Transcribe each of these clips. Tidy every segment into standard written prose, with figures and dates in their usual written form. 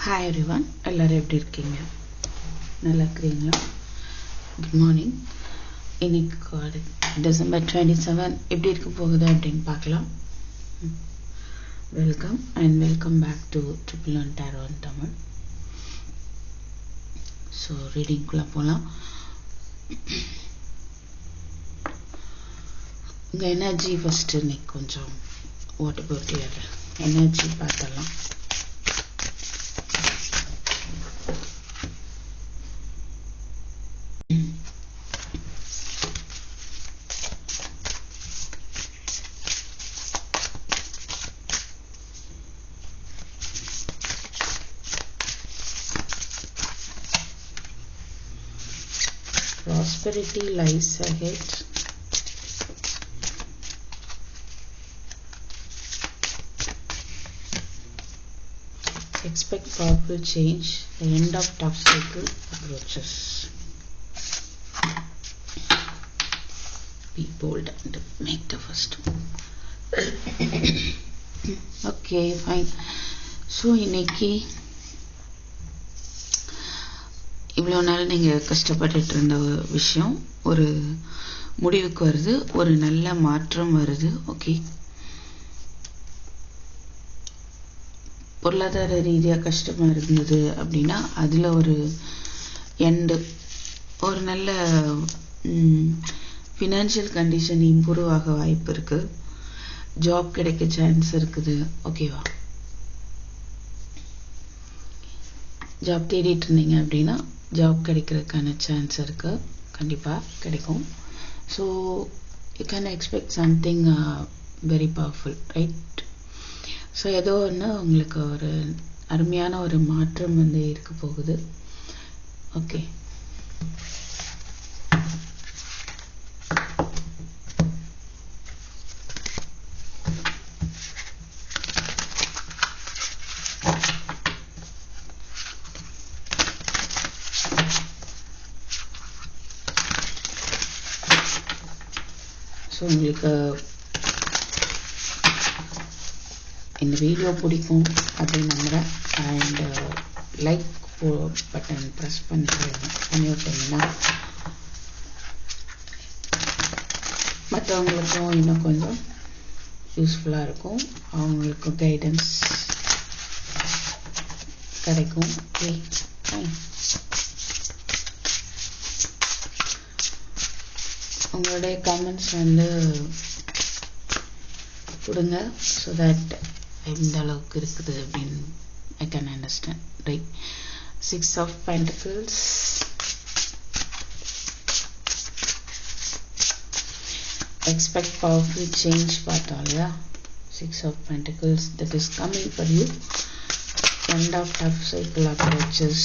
Hi everyone, எல்லாரும் எப்படி இருக்கீங்க? நல்லா இருக்கீங்களா? Good morning. இன்னைக்கு December 27 எப்படி இருக்க போகுது அப்படின்னு பார்க்கலாம். Welcome and welcome back to Triple One Tarot in Tamil. So reading குள்ள போலாம். உங்க எனர்ஜி ஃபர்ஸ்ட் இன்னைக்கு கொஞ்சம் வாட் அபௌட் யுவர் எனர்ஜி பார்த்தலாம். Prosperity lies ahead. Expect powerful change. The end of tough cycle approaches. Be bold and make the first move. Okay, fine. So இன்னைக்கு இவ்வளோ நாள் நீங்கள் கஷ்டப்பட்டுட்டு இருந்த விஷயம் ஒரு முடிவுக்கு வருது, ஒரு நல்ல மாற்றம் வருது. ஓகே, பொருளாதார ரீதியாக கஷ்டமாக இருந்தது அப்படின்னா அதில் ஒரு எண்டு, ஒரு நல்ல ஃபினான்ஷியல் கண்டிஷன் இம்ப்ரூவ் ஆக வாய்ப்பு இருக்குது, ஜாப் கிடைக்க சான்ஸ் இருக்குது. ஓகேவா, ஜாப் தேடிட்டு இருந்தீங்க அப்படின்னா ஜாப் கிடைக்கிறதுக்கான சான்ஸ் இருக்கு, கண்டிப்பாக கிடைக்கும். So you can expect something very powerful, right? So ஏதோ ஒன்று உங்களுக்கு ஒரு அருமையான ஒரு மாற்றம் வந்து இருக்க போகுது. ஓகே, ஸோ உங்களுக்கு இந்த வீடியோ பிடிக்கும் அப்படின்னு நம்புகிறேன். அண்ட் லைக் பட்டன் ப்ரெஸ் பண்ணி விட்டீங்கன்னா மற்றவங்களுக்கும் இன்னும் கொஞ்சம் யூஸ்ஃபுல்லாக இருக்கும், அவங்களுக்கும் கைடன்ஸ் கிடைக்கும். Okay, fine. உங்களுடைய கமெண்ட்ஸ் வந்து கொடுங்க, ஸோ தட் எந்த அளவுக்கு இருக்குது அப்படின்னு I can understand, right? 6 of Pentacles, expect powerful change பார்த்தோம் இல்லையா? 6 of Pentacles, that is coming for you. End of tough cycle approaches.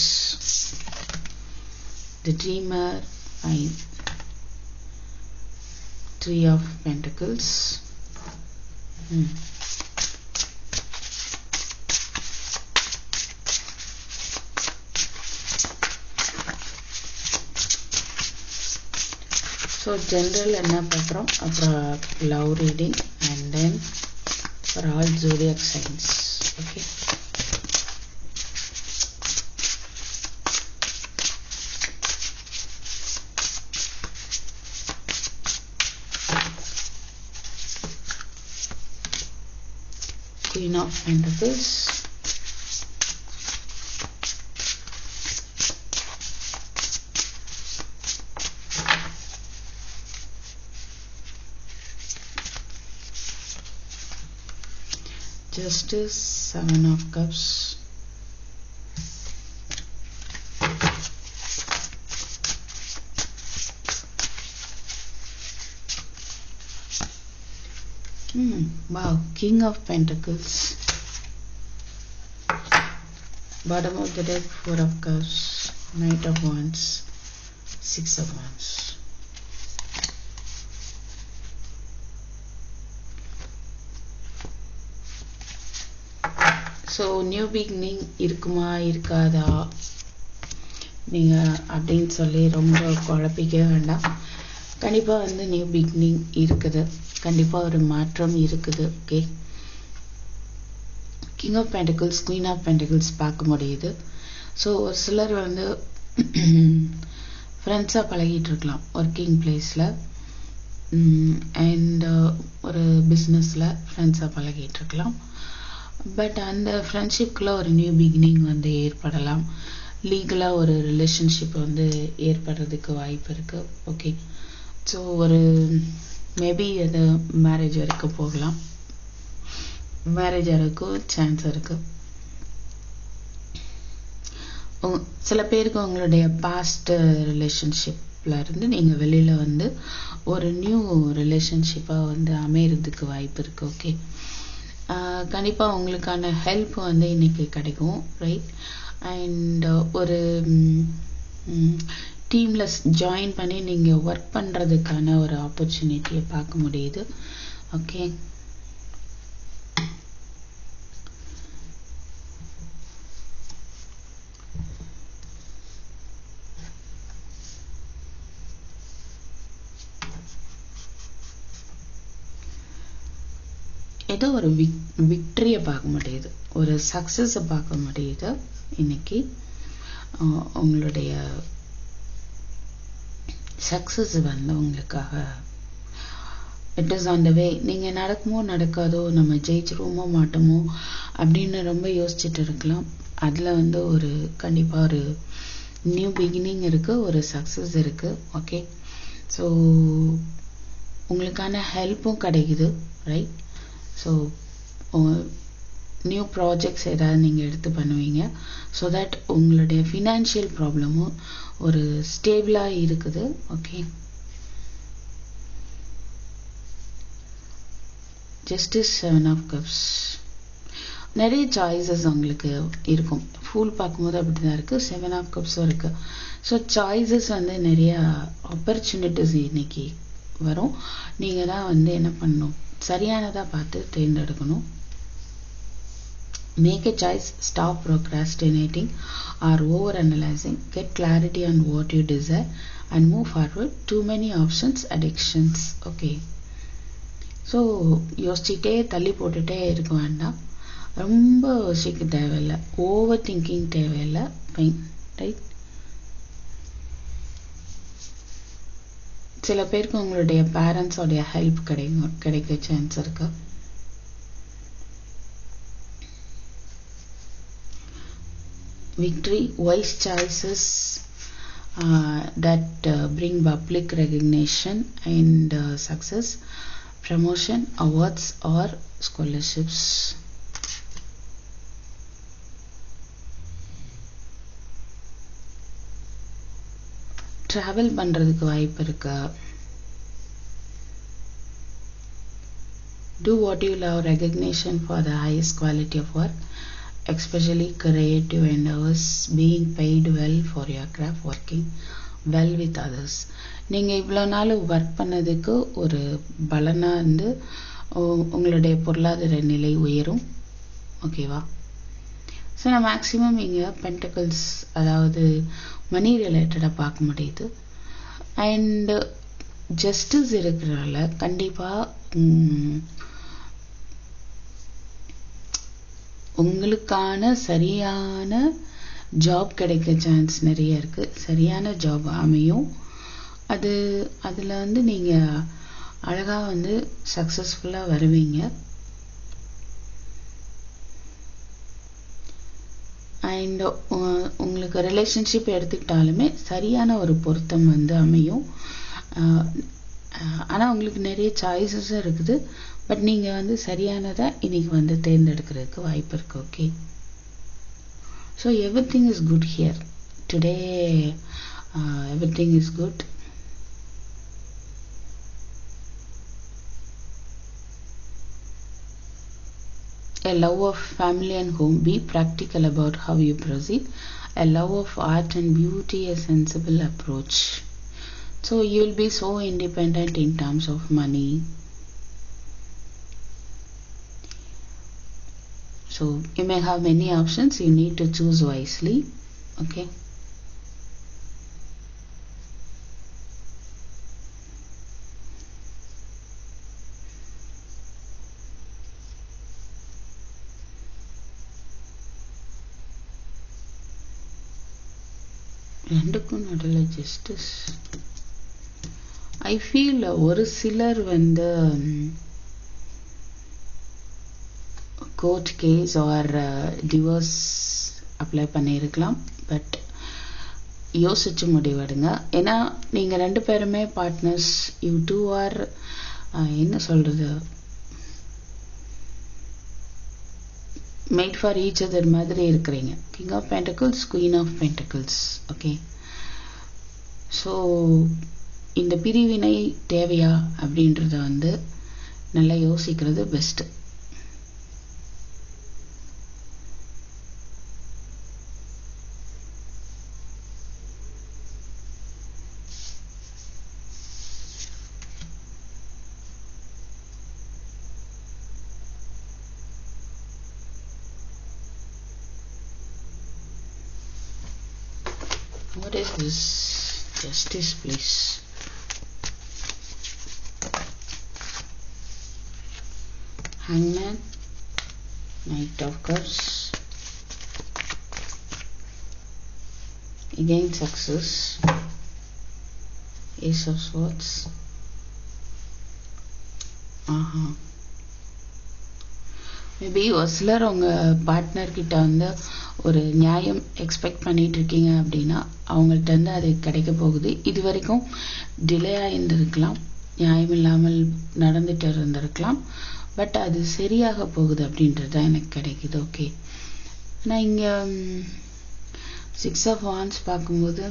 The Dreamer, fine. 3 of Pentacles. So general என்ன பார்க்குறோம், அப்புறம் love reading and then for all zodiac science. Okay, Queen of Pentacles, Justice, 7 of Cups, wow, King of Pentacles, bottom of the deck, 4 of Cups, Knight of Wands, 6 of Wands. So new beginning இருக்குமா இருக்காதா நீங்கள் அப்படின்னு சொல்லி ரொம்ப குழப்பிக்க வேண்டாம். கண்டிப்பாக வந்து new beginning இருக்குது, கண்டிப்பாக ஒரு மாற்றம் இருக்குது. Okay, king of pentacles, queen of pentacles பார்க்க முடியுது. ஸோ ஒரு சிலர் வந்து ஃப்ரெண்ட்ஸாக பழகிட்டு இருக்கலாம் ஒர்க்கிங் பிளேஸில், அண்ட் ஒரு பிஸ்னஸில் ஃப்ரெண்ட்ஸாக பழகிட்டு இருக்கலாம். பட் அந்த ஃப்ரெண்ட்ஷிப்குள்ளே ஒரு நியூ பிகினிங் வந்து ஏற்படலாம். லீகலாக ஒரு ரிலேஷன்ஷிப் வந்து ஏற்படுறதுக்கு வாய்ப்பு இருக்குது. ஓகே, ஸோ ஒரு மேபி அது மேரேஜ் வரைக்கும் போகலாம், மேரேஜ் வரைக்கும் சான்ஸ் இருக்குது. சில பேருக்கு உங்களுடைய பாஸ்ட் ரிலேஷன்ஷிப்பில் இருந்து நீங்கள் வெளியில் வந்து ஒரு நியூ ரிலேஷன்ஷிப்பாக வந்து அமையறதுக்கு வாய்ப்பு இருக்குது. ஓகே, கண்டிப்பாக உங்களுக்கான ஹெல்ப் வந்து இன்னைக்கு கிடைக்கும், ரைட்? அண்ட் ஒரு டீமில் ஜாயின் பண்ணி நீங்கள் ஒர்க் பண்ணுறதுக்கான ஒரு ஆப்பர்ச்சுனிட்டியை பார்க்க முடியுது. ஓகே, ஏதோ ஒரு விக்டரியை பார்க்க முடியுது, ஒரு சக்ஸஸை பார்க்க முடியுது இன்னைக்கு. உங்களுடைய சக்ஸஸ் வந்து உங்களுக்காக இட் இஸ் ஆன் த வே. நீங்கள் நடக்குமோ நடக்காதோ, நம்ம ஜெயிச்சிருவோமோ மாட்டோமோ அப்படின்னு ரொம்ப யோசிச்சுட்டு இருக்கலாம். அதில் வந்து ஒரு கண்டிப்பாக ஒரு நியூ பிகினிங் இருக்குது, ஒரு சக்ஸஸ் இருக்குது. ஓகே, ஸோ உங்களுக்கான ஹெல்ப்பும் கிடைக்குது, ரைட்? ஸோ நியூ ப்ராஜெக்ட்ஸ் ஏதாவது நீங்கள் எடுத்து பண்ணுவீங்க. ஸோ தட் உங்களுடைய ஃபினான்ஷியல் ப்ராப்ளமும் ஒரு ஸ்டேபிளாக இருக்குது. ஓகே, ஜஸ்டிஸ், 7 ஆஃப் கப்ஸ், நிறைய சாய்ஸஸ் உங்களுக்கு இருக்கும். ஃபூல் பார்க்கும்போது அப்படி தான் இருக்குது, 7 ஆஃப் கப்ஸும் இருக்குது. ஸோ சாய்ஸஸ் வந்து நிறையா ஆப்பர்ச்சுனிட்டிஸ் இன்னைக்கு வரும். நீங்கள் தான் வந்து என்ன பண்ணணும், சரியானதாக பார்த்து தேர்ந்தெடுக்கணும். Make a choice, stop procrastinating or over-analyzing, get clarity on what you desire and move forward. Too many options, addictions. Okay, so யோசிச்சுட்டே தள்ளி போட்டுகிட்டே இருக்க வேண்டாம், ரொம்ப யோசிக்க தேவையில்லை, ஓவர் திங்கிங் தேவையில்லை, ஃபைன், ரைட்? சில பேருக்கு உங்களுடைய பேரண்ட்ஸோடைய ஹெல்ப் கிடைக்க சான்ஸ் இருக்கு. Victory, wise choices that bring public recognition and success, promotion, awards or scholarships. travel பண்றதுக்கு வாய்ப்பு இருக்கு. Do what you love, recognition for the highest quality of work, especially creative endeavors, being paid well for your craft, working well with others. நீங்க இவ்வளோ நாள் work பண்ணதுக்கு ஒரு பலனா வந்து உங்களுடைய பொருளாதார நிலை உயரும். ஓகேவா? ஸோ நான் மேக்ஸிமம் இங்கே பென்டக்கிள்ஸ், அதாவது மணி ரிலேட்டடாக பார்க்க முடியுது. அண்ட் ஜஸ்டிஸ் இருக்கிறனால கண்டிப்பாக உங்களுக்கான சரியான ஜாப் கிடைக்க சான்ஸ் நிறைய இருக்குது. சரியான ஜாப் அமையும். அதில் வந்து நீங்கள் அழகாக வந்து சக்ஸஸ்ஃபுல்லாக வருவீங்க. அண்ட் உங்களுக்கு ரிலேஷன்ஷிப் எடுத்துக்கிட்டாலுமே சரியான ஒரு பொருத்தம் வந்து அமையும். ஆனால் உங்களுக்கு நிறைய சாய்ஸஸும் இருக்குது. பட் நீங்கள் வந்து சரியானதை இன்னைக்கு வந்து தேர்ந்தெடுக்கிறதுக்கு வாய்ப்பு இருக்குது. Okay, so everything is good here today. Everything is good. A love of family and home, be practical about how you proceed. A love of art and beauty, a sensible approach. So you will be so independent in terms of money. So you may have many options, you need to choose wisely. Okay, ரெண்டுக்கும் நடுவில் justice. I feel ஒரு சிலர் வந்து court case or divorce apply பண்ணியிருக்கலாம். But யோசிச்சு முடிவெடுங்க. ஏன்னா நீங்கள் 2 பேருமே பார்ட்னர்ஸ். யூ டூ ஆர் என்ன சொல்கிறது, மேட் ஃபார் ஈச் அதர் மாதிரி இருக்கிறீங்க. King of pentacles, queen of pentacles. Okay, so இந்த பிரிவினை தேவையா அப்படின்றத வந்து நல்லா யோசிக்கிறது best. What is this? Justice, please. Hangman, Knight of Cups. Again success. Ace of Swords. Maybe ஒரு சிலர் உங்கள் பார்ட்னர்கிட்ட வந்து ஒரு நியாயம் எக்ஸ்பெக்ட் பண்ணிட்டு இருக்கீங்க அப்படின்னா அவங்கள்ட்ட இருந்து அது கிடைக்க போகுது. இது வரைக்கும் டிலே ஆகியிருந்திருக்கலாம், நியாயம் இல்லாமல் நடந்துட்டு இருந்திருக்கலாம். பட் அது சரியாக போகுது அப்படின்றது தான் எனக்கு கிடைக்குது. ஓகே, நான் இங்கே 6 of Wands பார்க்கும்போது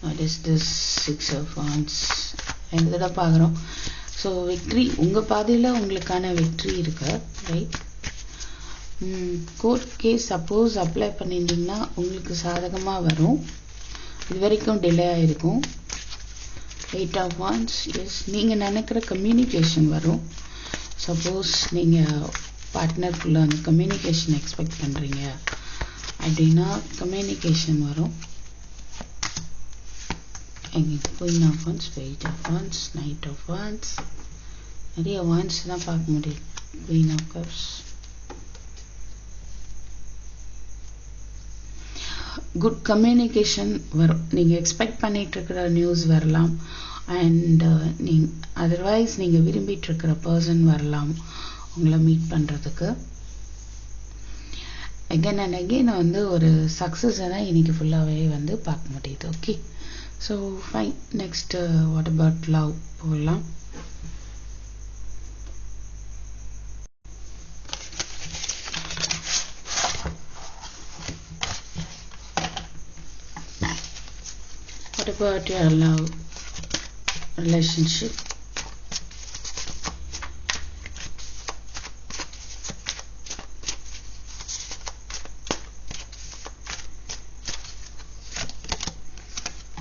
what is this 6 of Wands? 2 தடவை பார்க்குறோம். ஸோ விக்ட்ரி உங்கள் பாதையில் உங்களுக்கான விக்ட்ரி இருக்கு, right? Court case suppose apply பண்ணியிருந்தீங்கன்னா உங்களுக்கு சாதகமாக வரும். இது வரைக்கும் டிலே ஆகிருக்கும். 8 of Wands, எஸ், நீங்கள் நினைக்கிற கம்யூனிகேஷன் வரும். சப்போஸ் நீங்கள் பார்ட்னருக்குள்ளே அந்த கம்யூனிகேஷன் எக்ஸ்பெக்ட் பண்ணுறீங்க அப்படின்னா கம்யூனிகேஷன் வரும். Queen of Wands, Page of Wands, Knight of Wands. நிறைய Wands தான் பார்க்க முடியும். Queen of Cups. Good communication வரும். நீங்கள் எக்ஸ்பெக்ட் பண்ணிட்டு இருக்கிற நியூஸ் வரலாம். அண்ட் அதர்வைஸ் நீங்கள் விரும்பிட்டு இருக்கிற பர்சன் வரலாம் உங்களை மீட் பண்ணுறதுக்கு. அகெயின் அண்ட் அகெயின் வந்து ஒரு சக்ஸஸை தான் இன்னைக்கு ஃபுல்லாகவே வந்து பார்க்க முடியுது. Okay, so fine. Next what about love? போகலாம். What about your love relationship?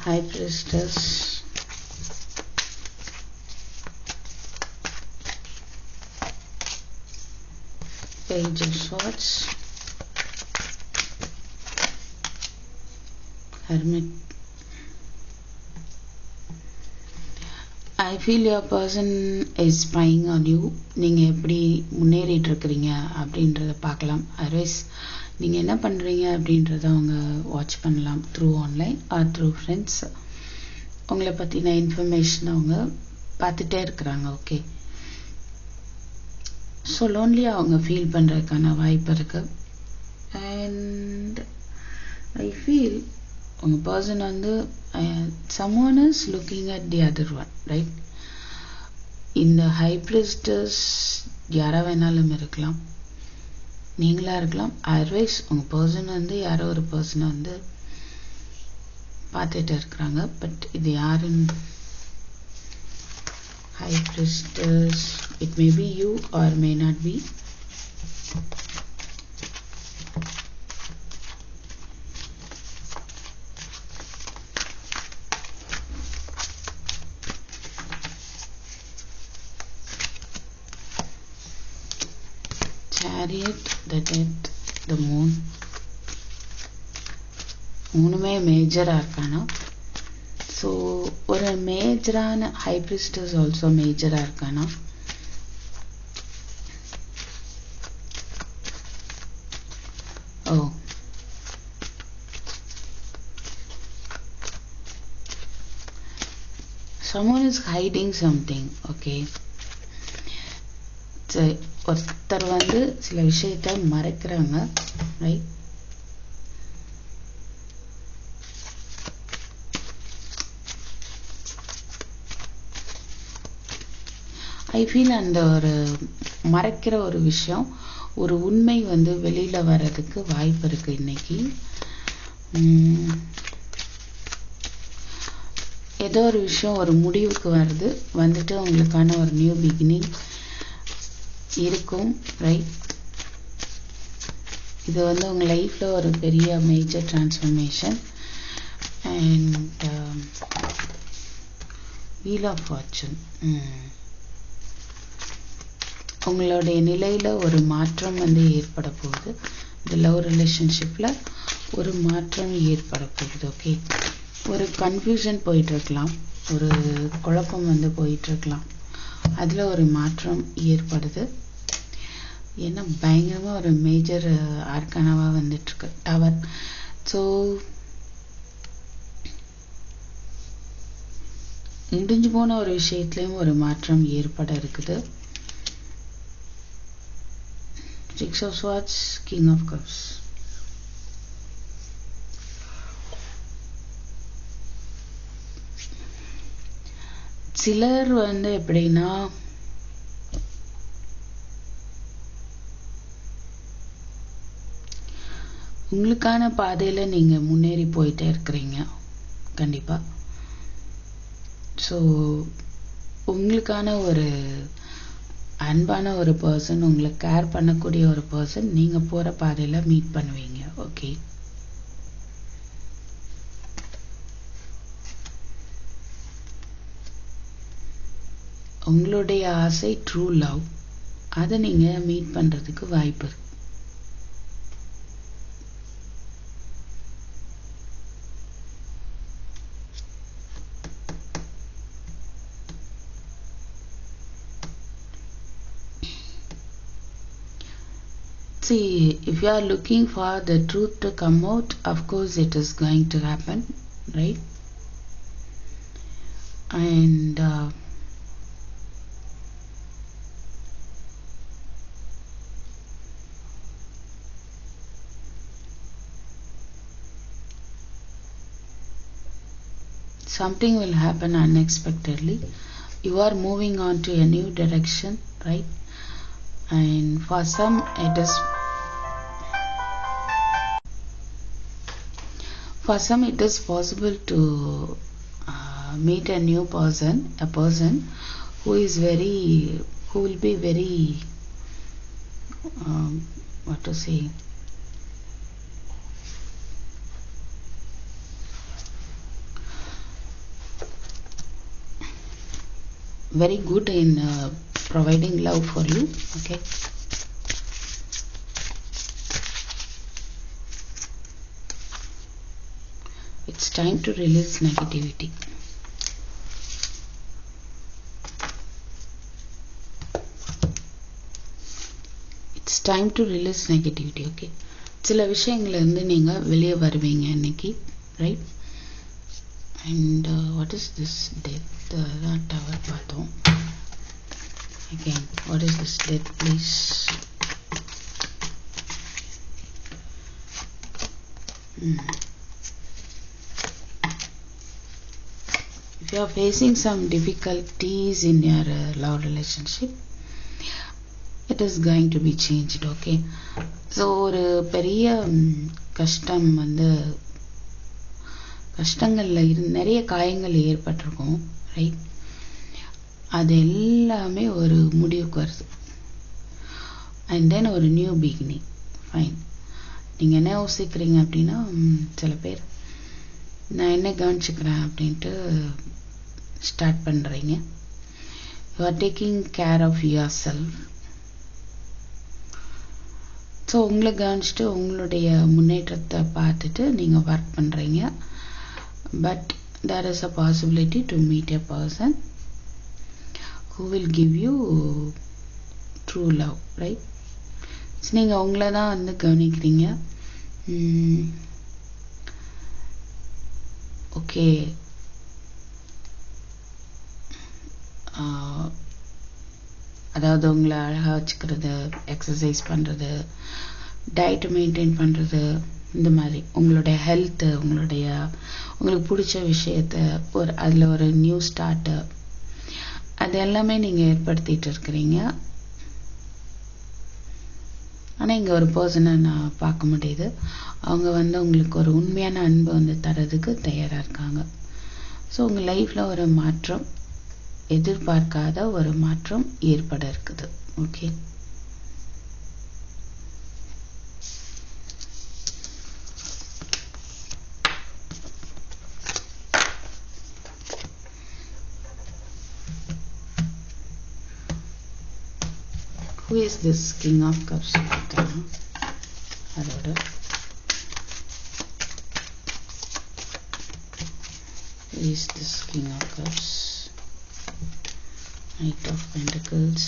High Priestess, Page of Swords, Hermit. I feel your person is spying on you. நீங்கள் எப்படி முன்னேறிட்டு இருக்கிறீங்க அப்படின்றத பார்க்கலாம். அதர்வைஸ் நீங்கள் என்ன பண்ணுறீங்க அப்படின்றத அவங்க வாட்ச் பண்ணலாம் through online R through friends. உங்களை பற்றின இன்ஃபர்மேஷன் அவங்க பார்த்துட்டே இருக்கிறாங்க. ஓகே, ஸோ லோன்லியாக அவங்க ஃபீல் பண்ணுறதுக்கான வாய்ப்பு இருக்குது. அண்ட் ஐ ஃபீல் உங்கள் பர்சன் வந்து someone is looking at the other one, right? இந்த ஹை பிரிஸ்டஸ் யாராக வேணாலும் இருக்கலாம், நீங்களாக இருக்கலாம். அதர்வைஸ் உங்கள் பர்சன் வந்து யாரோ ஒரு பர்சனை வந்து பார்த்துட்டு இருக்கிறாங்க. பட் இது யாருன்னு high priestess, it may be you are may not be. Chariot, the Death, the Moon. மூணுமே மேஜராக இருக்கானா? ஸோ ஒரு மேஜரான ஹை பிரிஸ்டஸ் ஆல்சோ மேஜராக இருக்கானா? someone is hiding something. Okay, ஒருத்தர் வந்து சில விஷயத்தை மறைக்கிறாங்க, ரைட்? ஐ ஃபீல் அந்த ஒரு மறைக்கிற ஒரு விஷயம், ஒரு உண்மை வந்து வெளியில வர்றதுக்கு வாய்ப்பு இருக்கு இன்னைக்கு. ஏதோ ஒரு விஷயம் ஒரு முடிவுக்கு வருது, வந்துட்டு உங்களுக்கான ஒரு நியூ பிகினிங் இருக்கும், ரைட்? இது வந்து உங்க லைஃப்ல ஒரு பெரிய major transformation. And wheel of fortune, உங்களுடைய நிலையில ஒரு மாற்றம் வந்து ஏற்பட போகுது. இந்த லவ் ரிலேஷன்ஷிப்ல ஒரு மாற்றம் ஏற்பட போகுது. ஓகே, ஒரு கன்ஃபியூஷன் போயிட்டு இருக்கலாம், ஒரு குழப்பம் வந்து போயிட்டு இருக்கலாம், அதுல ஒரு மாற்றம் ஏற்படுது. ஏன்னா பயங்கரமா ஒரு மேஜர் ஆர்கானாவா வந்துட்டு இருக்கு, டவர். ஸோ முடிஞ்சு போன ஒரு விஷயத்துலயும் ஒரு மாற்றம் ஏற்பட இருக்குது. Six of Swords, King of Cups. சிலர் வந்து எப்படின்னா உங்களுக்கான பாதையில நீங்க முன்னேறி போயிட்டே இருக்கிறீங்க கண்டிப்பா. ஸோ உங்களுக்கான ஒரு அன்பான ஒரு பர்சன், உங்களை கேர் பண்ணக்கூடிய ஒரு பர்சன் நீங்க போற பாதையில மீட் பண்ணுவீங்க. ஓகே, உங்களுடைய ஆசை ட்ரூ லவ், அதை நீங்க மீட் பண்றதுக்கு வாய்ப்பு இருக்கு. See, if you are looking for the truth to come out, of course it is going to happen, right? And something will happen unexpectedly. You are moving on to a new direction, right? And for some it is possible to meet a new person, a person who will be very what to say, very good in providing love for you. Okay, it's time to release negativity. It's time to release negativity. Okay, சில விஷயங்கள்ல இருந்து நீங்க வெளியே வருவீங்க இன்னைக்கு, right? And what is this death? That tower பார்த்தோம். Again, what is this death, please? If you are facing some difficulties in your love relationship, it is going to be changed. Okay, so ஒரு பெரிய கஷ்டம் வந்து கஷ்டங்கள்ல நிறைய காயங்கள் ஏற்பட்டிருக்கும், right? அது எல்லாமே ஒரு முடிவுக்கு வருது. அண்ட் தென் ஒரு நியூ பிகினிங். ஃபைன், நீங்க என்ன யோசிக்கிறீங்க அப்படின்னா, சில பேர் நான் என்ன கவனிச்சுக்கிறேன் அப்படின்ட்டு ஸ்டார்ட் பண்றீங்க. You are taking care of yourself. So உங்களை கவனிச்சுட்டு உங்களுடைய முன்னேற்றத்தை பார்த்துட்டு நீங்க ஒர்க் பண்றீங்க. But there is a possibility to meet a person who will give you true love, right? So நீங்க உங்களை தான் வந்து கவனிக்கிறீங்க. ஓகே, அதாவது உங்களை அழகாக வச்சுக்கிறது, எக்ஸசைஸ் பண்ணுறது, டயட் மெயின்டைன் பண்ணுறது, இந்த மாதிரி உங்களுடைய ஹெல்த்து, உங்களுக்கு பிடிச்ச விஷயத்த அதில் ஒரு நியூ ஸ்டார்ட்டு, அது எல்லாமே நீங்கள் ஏற்படுத்திட்டு இருக்கிறீங்க. ஆனால் இங்கே ஒரு பர்சனை நான் பார்க்க முடியுது. அவங்க உங்களுக்கு ஒரு உண்மையான அன்பு தரதுக்கு தயாராக இருக்காங்க. ஸோ உங்கள் லைஃப்பில் ஒரு மாற்றம், எதிர்பார்க்காத ஒரு மாற்றம் ஏற்பட இருக்குது. Okay, who is this King of Cups? அதோட who is this King of Cups? Knight of Pentacles,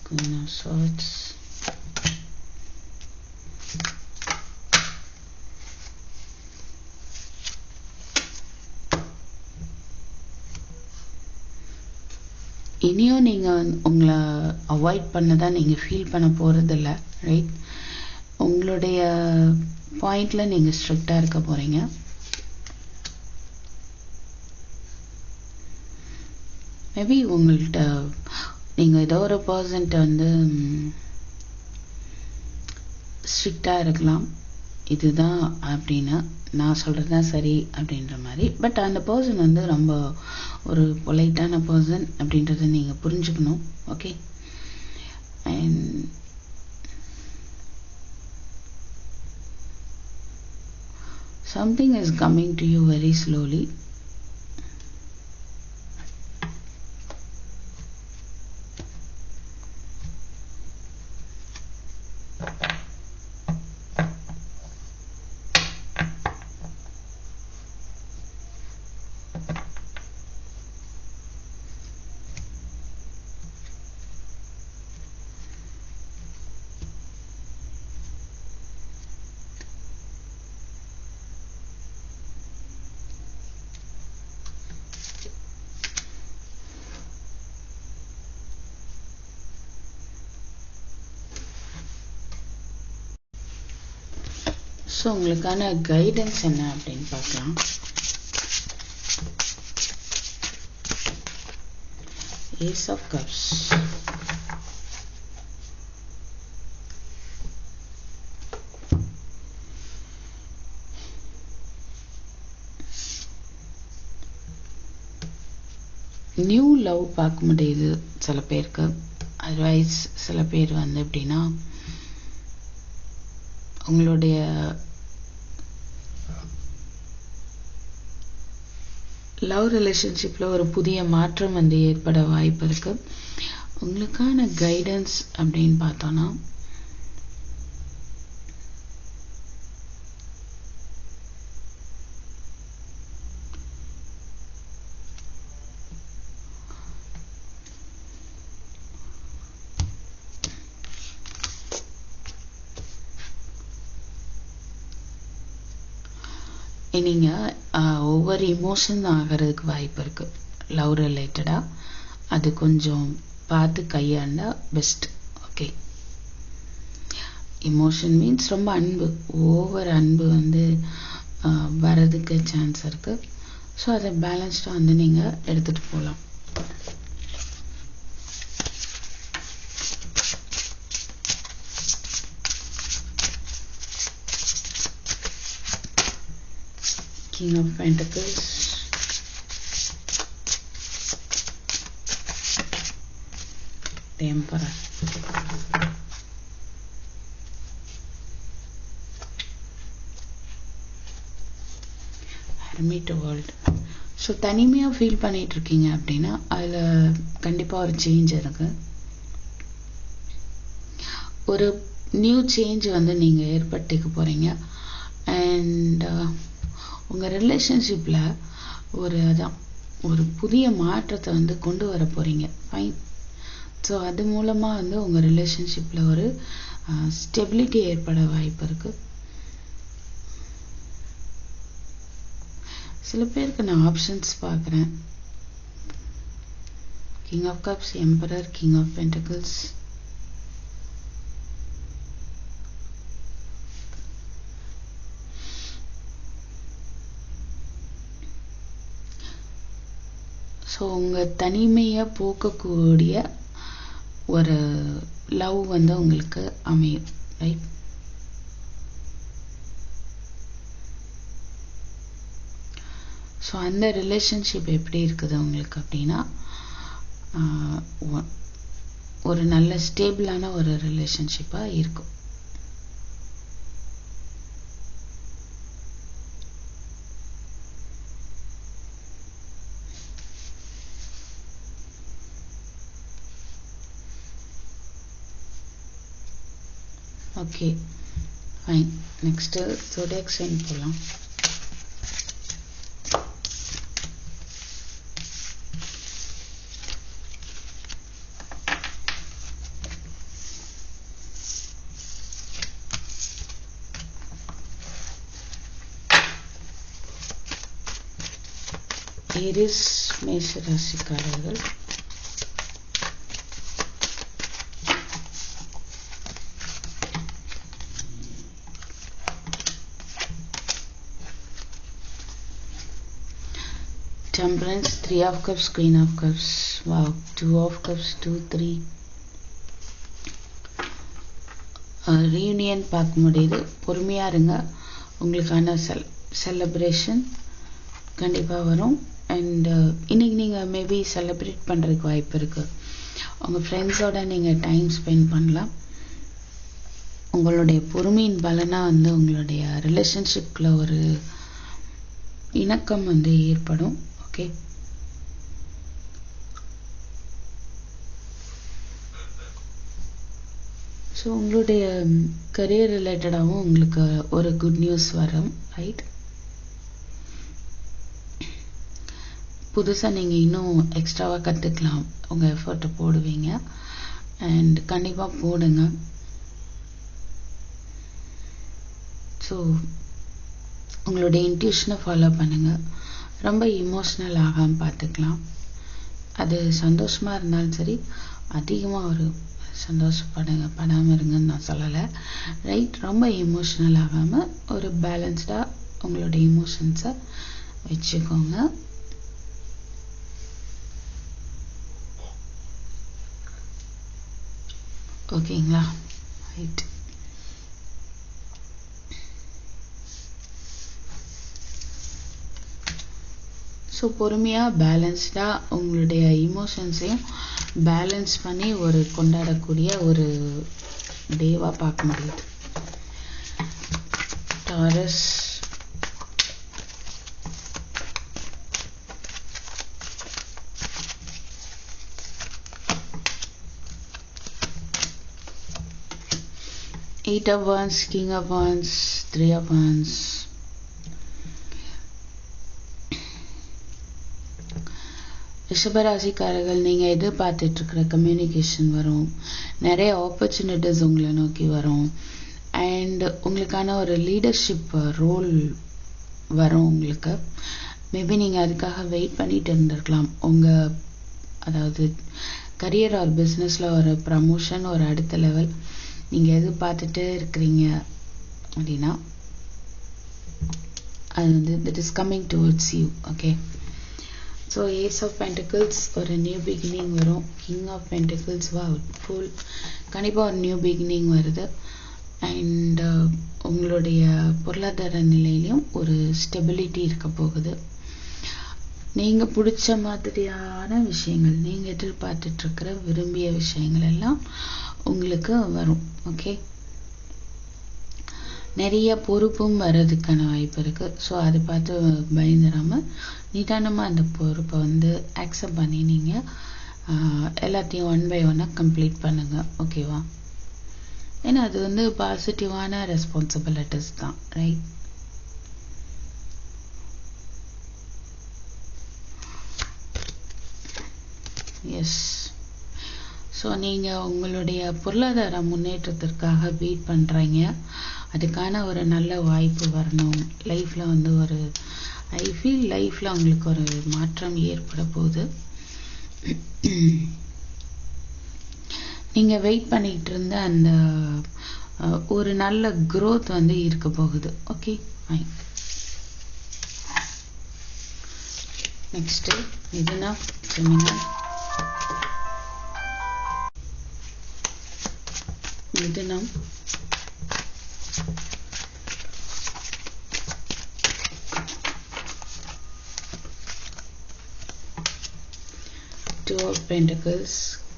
Queen of Swords, இனியும் நீங்கள் உங்களை அவாய்ட் பண்ணதான் நீங்கள் ஃபீல் பண்ண போகிறதில்ல, ரைட்? உங்களுடைய பாயிண்டில் நீங்கள் ஸ்ட்ரிக்டாக இருக்க போகிறீங்க. மேபி உங்கள்கிட்ட நீங்கள் ஏதோ ஒரு பர்சன்ட்ட ஸ்ட்ரிக்டாக இருக்கலாம், இதுதான் அப்படின்னு நான் சொல்கிறது தான் சரி அப்படின்ற மாதிரி. பட் அந்த பர்சன் ரொம்ப ஒரு பொலைட்டான பர்சன் அப்படின்றத நீங்கள் புரிஞ்சுக்கணும். Okay, and something is coming to you very slowly. So உங்களுக்கான கைடன்ஸ் என்ன அப்படின்னு பார்க்கலாம். Ace of Cups, new love பார்க்க முடியுது சில பேருக்கு. அதர்வைஸ் சில பேர் எப்படின்னா உங்களுடைய லவ் ரிலேஷன்ஷிப்பில் ஒரு புதிய மாற்றம் ஏற்பட வாய்ப்பு இருக்கு. உங்களுக்கான கைடன்ஸ் அப்படின்னு பார்த்தோன்னா நீங்கள் ஒவ்வொரு இமோஷன் ஆகிறதுக்கு வாய்ப்பு இருக்குது லவ் ரிலேட்டடாக. அது கொஞ்சம் பார்த்து கையாண்டா பெஸ்ட். ஓகே, இமோஷன் மீன்ஸ் ரொம்ப அன்பு, ஓவர் அன்பு வரதுக்கு சான்ஸ் இருக்குது. ஸோ அதை பேலன்ஸ்டாக நீங்கள் எடுத்துகிட்டு போகலாம். King of Pentacles, the Emperor, Hermit World. So தனிமையாக ஃபீல் பண்ணிட்டு இருக்கீங்க அப்படின்னா அதில் கண்டிப்பாக ஒரு சேஞ்ச் இருக்கு. ஒரு நியூ சேஞ்ச் நீங்கள் ஏற்படுத்திக்க போகிறீங்க. அண்ட் உங்கள் ரிலேஷன்ஷிப்பில் ஒரு புதிய மாற்றத்தை கொண்டு வர போகிறீங்க. ஃபைன், ஸோ அது மூலமாக வந்து உங்கள் ரிலேஷன்ஷிப்பில் ஒரு ஸ்டெபிலிட்டி ஏற்பட வாய்ப்பு இருக்குது. சில பேருக்கு நான் ஆப்ஷன்ஸ் பார்க்குறேன். King of cups, emperor, king of pentacles. So உங்கள் தனிமையை போக்கக்கூடிய ஒரு லவ் வந்து உங்களுக்கு அமையும், ரைட்? ஸோ அந்த ரிலேஷன்ஷிப் எப்படி இருக்குது உங்களுக்கு அப்படின்னா, ஒரு நல்ல ஸ்டேபிளான ஒரு ரிலேஷன்ஷிப்பாக இருக்கும். Okay, fine. Next zodiac sign போகலாம். ஏரிஸ் மேஷ ராசிக்காரர்கள். Temperance, 3 of cups, queen of cups. Wow, 2 of cups, 2, 3. Reunion பார்க்க முடியுது. பொறுமையாக இருங்க, உங்களுக்கான செலிப்ரேஷன் கண்டிப்பாக வரும். அண்ட் இன்னைக்கு நீங்கள் மேபி செலிப்ரேட் பண்ணுறதுக்கு வாய்ப்பு இருக்குது. உங்கள் ஃப்ரெண்ட்ஸோட நீங்கள் டைம் ஸ்பெண்ட் பண்ணலாம். உங்களுடைய பொறுமையின் பலனாக வந்து உங்களுடைய ரிலேஷன்ஷிப்பில் ஒரு இணக்கம் வந்து ஏற்படும். ஓகே, ஸோ உங்களுடைய கரியர் ரிலேட்டடாகவும் உங்களுக்கு ஒரு குட் நியூஸ் வரும், ரைட்? புதுசாக நீங்கள் இன்னும் எக்ஸ்ட்ராவாக கற்றுக்கலாம், உங்கள் எஃபர்ட்டை போடுவீங்க. அண்ட் கண்டிப்பாக போடுங்க. ஸோ உங்களுடைய இன்ட்யூஷனை ஃபாலோ பண்ணுங்கள். ரொம்ப இமோஷ்னல் ஆகாமல் பார்த்துக்கலாம். அது சந்தோஷமாக இருந்தாலும் சரி, அதிகமாக ஒரு படாமல் இருங்கன்னு நான் சொல்லலை, ரைட்? ரொம்ப இமோஷ்னல் ஆகாமல் ஒரு பேலன்ஸ்டாக உங்களுடைய இமோஷன்ஸை வச்சுக்கோங்க. ஓகேங்களா? ரைட். ஸோ பொறுமையாக பேலன்ஸ்டாக உங்களுடைய இமோஷன்ஸையும் பேலன்ஸ் பண்ணி ஒரு கொண்டாடக்கூடிய ஒரு டேவாக பார்க்க முடியுது. Taurus, Eight of Wands, King of Wands, 3 of Wands. ரிஷபராசிக்காரர்கள், நீங்கள் எதிர்பார்த்துட்டு இருக்கிற கம்யூனிகேஷன் வரும். நிறைய ஆப்பர்ச்சுனிட்டிஸ் உங்களை நோக்கி வரும். அண்ட் உங்களுக்கான ஒரு லீடர்ஷிப் ரோல் வரும் உங்களுக்கு. மேபி நீங்கள் அதுக்காக வெயிட் பண்ணிட்டு இருந்திருக்கலாம். அதாவது கரியர் ஆர் பிஸ்னஸில் ஒரு ப்ரமோஷன், ஒரு அடுத்த லெவல் நீங்கள் எதிர்பார்த்துட்டு இருக்கிறீங்க அப்படின்னா அது வந்து that is coming towards you. Okay, so ace of pentacles, ஒரு நியூ பிகினிங் வரும். கிங் ஆஃப் பென்டிகிள்ஸ், வா ஃபுல் கண்டிப்பாக ஒரு நியூ பிகினிங் வருது. அண்ட் உங்களுடைய பொருளாதார நிலையிலையும் ஒரு ஸ்டெபிலிட்டி இருக்க போகுது. நீங்கள் பிடிச்ச மாதிரியான விஷயங்கள், நீங்கள் எதிர்பார்த்துட்ருக்கிற விரும்பிய விஷயங்கள் எல்லாம் உங்களுக்கு வரும். ஓகே, நிறைய பொறுப்பும் வர்றதுக்கான வாய்ப்பு இருக்குது. ஸோ அதை பார்த்து பயந்துடாமல் நிதானமாக அந்த பொறுப்பை வந்து அக்செப்ட் பண்ணி நீங்கள் எல்லாத்தையும் 1 by 1 கம்ப்ளீட் பண்ணுங்கள். ஓகேவா? ஏன்னா அது வந்து பாசிட்டிவான ரெஸ்பான்சிபிலிட்டிஸ் தான், ரைட்? எஸ். ஸோ ஸோ நீங்கள் உங்களுடைய பொருளாதார முன்னேற்றத்திற்காக வெயிட் பண்ணுறீங்க. அதுக்கான ஒரு நல்ல வாய்ப்பு வரணும் லைஃப்பில். வந்து ஒரு ஐ ஃபீல் லைஃப்பில் உங்களுக்கு ஒரு மாற்றம் ஏற்பட போகுது. நீங்கள் வெயிட் பண்ணிகிட்டு இருந்த அந்த ஒரு நல்ல growth வந்து இருக்க போகுது. Okay fine. Next Mithuna Gemini. மிதுனம் Two of Pentacles,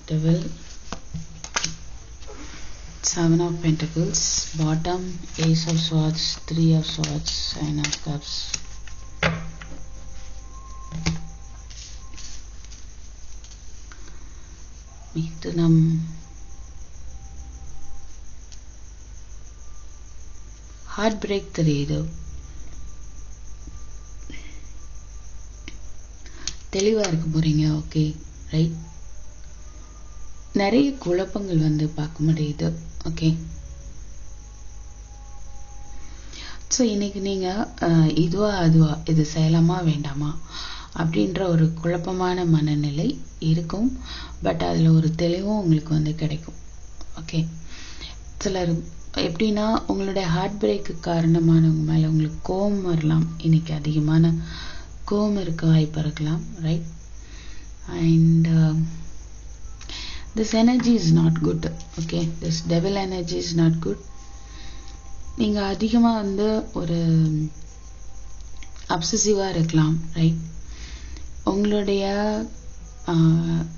Devil, Seven of Pentacles, bottom, Ace of Swords, Three of Swords, Nine of Cups. மிதுனம் ஹார்ட் பிரேக் தெரியுது. தெளிவா இருக்க போறீங்க. Okay right. நிறைய குழப்பங்கள் வந்து பார்க்க முடியுது. ஓகே ஸோ இன்னைக்கு நீங்க இதுவா அதுவா, இது செய்யலாமா வேண்டாமா அப்படின்ற ஒரு குழப்பமான மனநிலை இருக்கும். பட் அதில் ஒரு தெளிவும் உங்களுக்கு வந்து கிடைக்கும். ஓகே சிலர் எப்படின்னா உங்களுடைய ஹார்ட் பிரேக்கு காரணமானவங்க மேலே உங்களுக்கு கோபம் வரலாம். இன்னைக்கு அதிகமான கோபம் இருக்க வாய்ப்பு இருக்கலாம். Right. And this energy is not good. Okay, this devil energy is not good. நீங்க அதிகமா வந்து ஒரு அப்சசிவா இருக்கலாம். ரைட். உங்களுடைய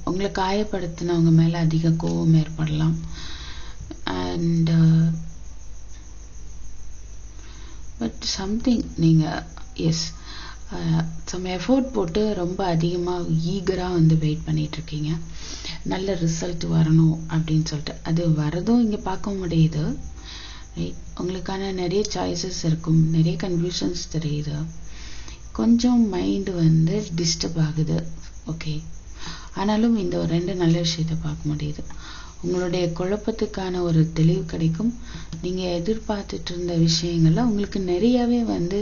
உங்களை காயப்படுத்தினவங்க மேல அதிக கோபம் ஏற்படலாம். அண்ட் பட் சம்திங் நீங்க எஸ் சம் எஃபோர்ட் போட்டு ரொம்ப அதிகமாக ஈகராக வந்து வெயிட் பண்ணிட்டு இருக்கீங்க. நல்ல ரிசல்ட் வரணும் அப்படின்னு சொல்லிட்டு அது வரதும் இங்கே பார்க்க முடியுது. ரைட். உங்களுக்கான நிறைய சாய்ஸஸ் இருக்கும், நிறைய கன்ஃபியூஷன்ஸ் தெரியுது, கொஞ்சம் மைண்டு வந்து டிஸ்டர்ப் ஆகுது. ஓகே ஆனாலும் இந்த ஒரு ரெண்டு நல்ல விஷயத்தை பார்க்க முடியுது. உங்களுடைய குழப்பத்துக்கான ஒரு தெளிவு கிடைக்கும். நீங்கள் எதிர்பார்த்துட்டு இருந்த விஷயங்கள்ல உங்களுக்கு நிறையவே வந்து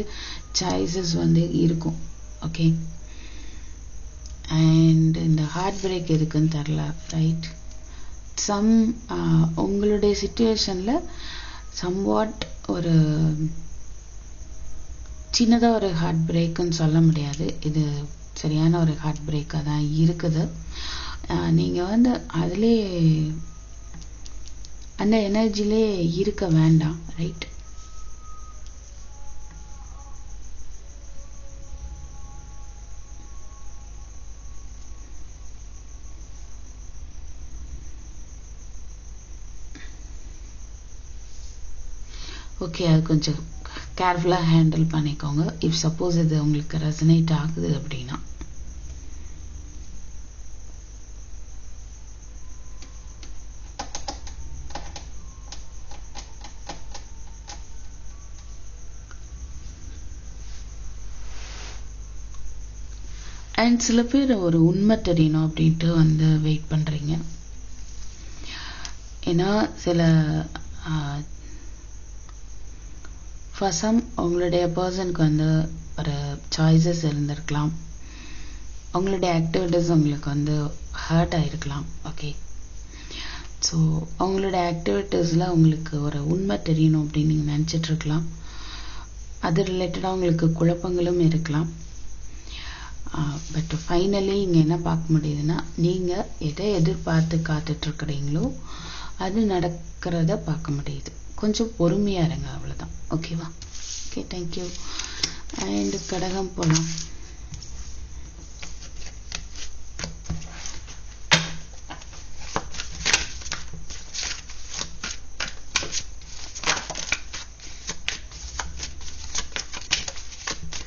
சாய்ஸஸ் வந்து இருக்கும். ஓகே அண்ட் இந்த ஹார்ட் பிரேக் எதுக்குன்னு தெரில. ரைட். சம் உங்களுடைய சிச்சுவேஷனில் சம்வாட் ஒரு சின்னதாக ஒரு ஹார்ட் பிரேக்குன்னு சொல்ல முடியாது. இது சரியான ஒரு ஹார்ட் பிரேக்காக தான் இருக்குது. நீங்கள் வந்து அதிலே அந்த எனர்ஜிலே இருக்க வேண்டாம். ரைட். ஓகே அது கொஞ்சம் கேர்ஃபுல்லாக ஹேண்டில் பண்ணிக்கோங்க. இஃப் சப்போஸ் இது உங்களுக்கு ரெசனேட் ஆகுது அப்படின்னா. அண்ட் சில பேர் ஒரு உண்மை தெரியணும் அப்படின்ட்டு வந்து வெயிட் பண்ணுறீங்க. ஏன்னா சில ஃபசம் உங்களுடைய பர்சனுக்கு வந்து ஒரு சாய்ஸஸ் இருந்திருக்கலாம். அவங்களுடைய ஆக்டிவிட்டீஸ் உங்களுக்கு வந்து ஹர்ட் ஆகிருக்கலாம். ஓகே ஸோ அவங்களுடைய ஆக்டிவிட்டீஸில் உங்களுக்கு ஒரு உண்மை தெரியணும் அப்படின்னு நீங்கள் நினச்சிட்ருக்கலாம். அது ரிலேட்டடாக உங்களுக்கு குழப்பங்களும் இருக்கலாம். பட் ஃபைனலி இங்கே என்ன பார்க்க முடியுதுன்னா நீங்கள் எதை எதிர்பார்த்து காத்துட்ருக்குறீங்களோ அது நடக்கிறத பார்க்க முடியுது. கொஞ்சம் பொறுமையாக இருங்க, அவ்வளோதான். ஓகேவா? Okay thank you. அண்ட் கடகம் போகலாம்.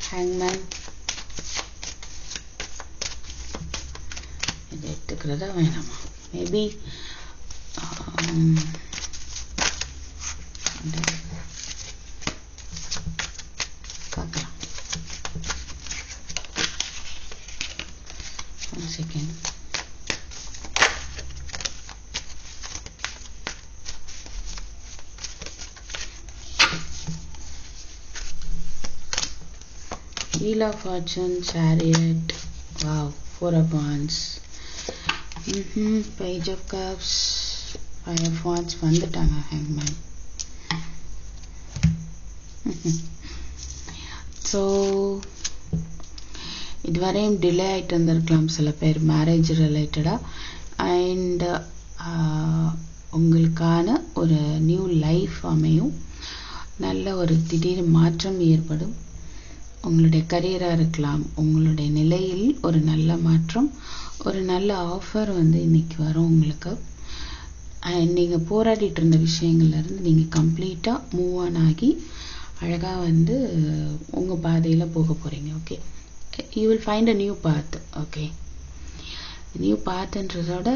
ஹேங்மேன் இது எடுத்துக்கிறதா வேணாமா? மேபி பார்க்கலாம். One second. Wheel of Fortune, Chariot. Wow, Four of Wands. Page of Cups, Five of Wands. வந்துட்டாங்க Hangman. ஸோ இதுவரையும் டிலே ஆகிட்டு இருந்திருக்கலாம் சில பேர் மேரேஜ் ரிலேட்டடாக. அண்ட் உங்களுக்கான ஒரு நியூ லைஃப் அமையும். நல்ல ஒரு திடீர் மாற்றம் ஏற்படும். உங்களுடைய கரியராக இருக்கலாம், உங்களுடைய நிலையில் ஒரு நல்ல மாற்றம், ஒரு நல்ல ஆஃபர் இன்னைக்கு வரும் உங்களுக்கு. அண்ட் நீங்கள் போராடிட்டு இருந்த விஷயங்கள்லேருந்து நீங்கள் கம்ப்ளீட்டாக மூவ் ஆன் ஆகி அழகாக உங்கள் பாதையில் போக போகிறீங்க. Okay, you will find a new path. Okay, new பாத்ன்றதோட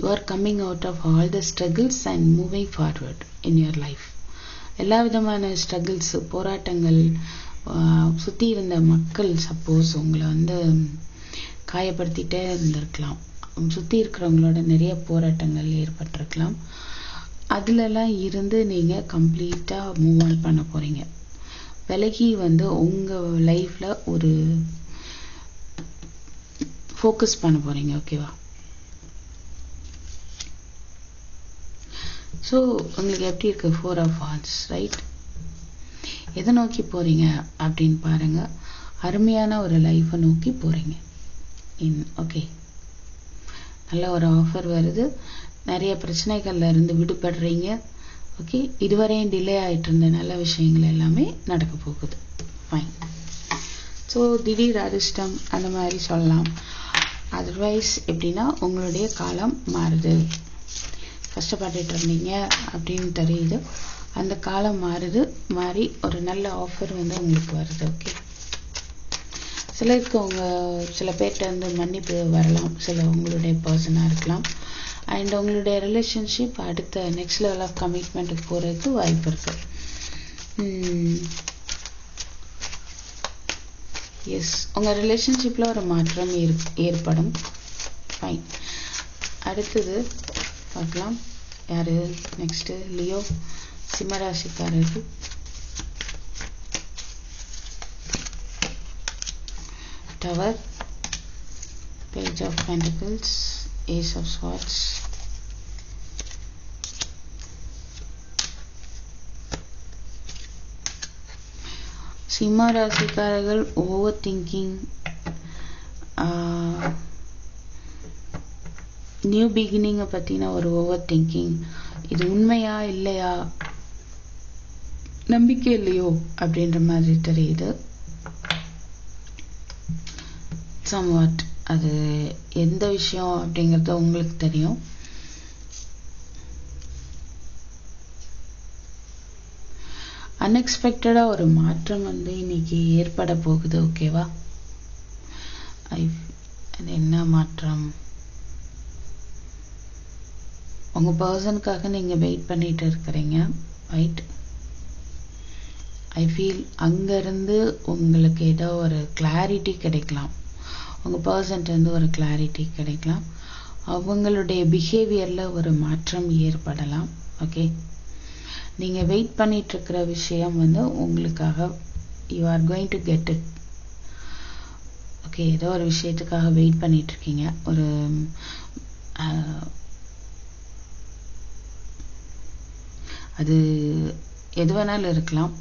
you are coming out of all the struggles and moving forward in your life. எல்லா விதமான ஸ்ட்ரகிள்ஸ், போராட்டங்கள், சுற்றி இருந்த மக்கள் சப்போஸ் உங்களை காயப்படுத்திகிட்டே இருந்திருக்கலாம். சுற்றி இருக்கிறவங்களோட நிறைய போராட்டங்கள் ஏற்பட்டிருக்கலாம். அதிலெல்லாம் இருந்து நீங்கள் கம்ப்ளீட்டாக மூவ் ஆன் பண்ண போகிறீங்க. விலகி உங்கள் லைஃப்பில் ஒரு ஃபோக்கஸ் பண்ண போகிறீங்க. ஓகேவா? ஸோ உங்களுக்கு எப்படி இருக்குது? Four of wands, right? எதை நோக்கி போகிறீங்க அப்படின்னு பாருங்கள். அருமையான ஒரு லைஃப்பை நோக்கி போகிறீங்க. ஓகே, நல்ல ஒரு ஆஃபர் வருது. நிறைய பிரச்சனைகள்ல இருந்து விடுபடுறீங்க. ஓகே, இதுவரையும் டிலே ஆகிட்டு இருந்த நல்ல விஷயங்கள் எல்லாமே நடக்க போகுது. ஃபைன். ஸோ திடீர் அதிர்ஷ்டம் அந்த மாதிரி சொல்லலாம். அதர்வைஸ் எப்படின்னா உங்களுடைய காலம் மாறுது. கஷ்டப்பட்டுட்டு இருந்தீங்க அப்படின்னு தெரியுது. அந்த காலம் மாறி ஒரு நல்ல ஆஃபர் உங்களுக்கு வருது. ஓகே, சிலருக்கு சில பேர்கிட்ட மன்னிப்பு வரலாம். சில உங்களுடைய பர்சனாக இருக்கலாம். அண்ட் உங்களுடைய ரிலேஷன்ஷிப் அடுத்த நெக்ஸ்ட் லெவல் ஆஃப் கமிட்மெண்ட்டுக்கு போகிறதுக்கு வாய்ப்பு இருக்கு. எஸ், உங்கள் ரிலேஷன்ஷிப்பில் ஒரு மாற்றம் ஏற்படும். ஃபைன். அடுத்தது பார்க்கலாம். யாரு நெக்ஸ்ட்டு? லியோ, சிம்மராசிக்காரர்கள். Tower, page of pentacles, ace of swords. சிம்ம ராசிக்காரர்கள் ஓவர் திங்கிங், நியூ பிகினிங்கை பற்றின ஒரு ஓவர் திங்கிங். இது உண்மையா இல்லையா, நம்பிக்கை இல்லையோ அப்படின்ற மாதிரி தெரியுது. சம்வாட் அது எந்த விஷயம் அப்படிங்கிறது உங்களுக்கு தெரியும். அன்எக்ஸ்பெக்டடா ஒரு மாற்றம் இன்னைக்கு ஏற்பட போகுது. ஓகேவா? அது என்ன மாற்றம்? உங்க பர்சனுக்காக நீங்க வெயிட் பண்ணிட்டு இருக்கிறீங்க, ரைட்? ஐ ஃபீல் அங்கிருந்து உங்களுக்கு ஏதோ ஒரு கிளாரிட்டி கிடைக்கலாம். உங்க பர்சன்ட்டு ஒரு கிளாரிட்டி கிடைக்கலாம். அவங்களுடைய பிஹேவியர்ல ஒரு மாற்றம் ஏற்படலாம். ஓகே, நீங்க வெயிட் பண்ணிட்டு இருக்கிற விஷயம் உங்களுக்காக you are going to get it. Okay, ஏதோ ஒரு விஷயத்துக்காக வெயிட் பண்ணிட்டு இருக்கீங்க. ஒரு அது எது வேணாலும் இருக்கலாம்.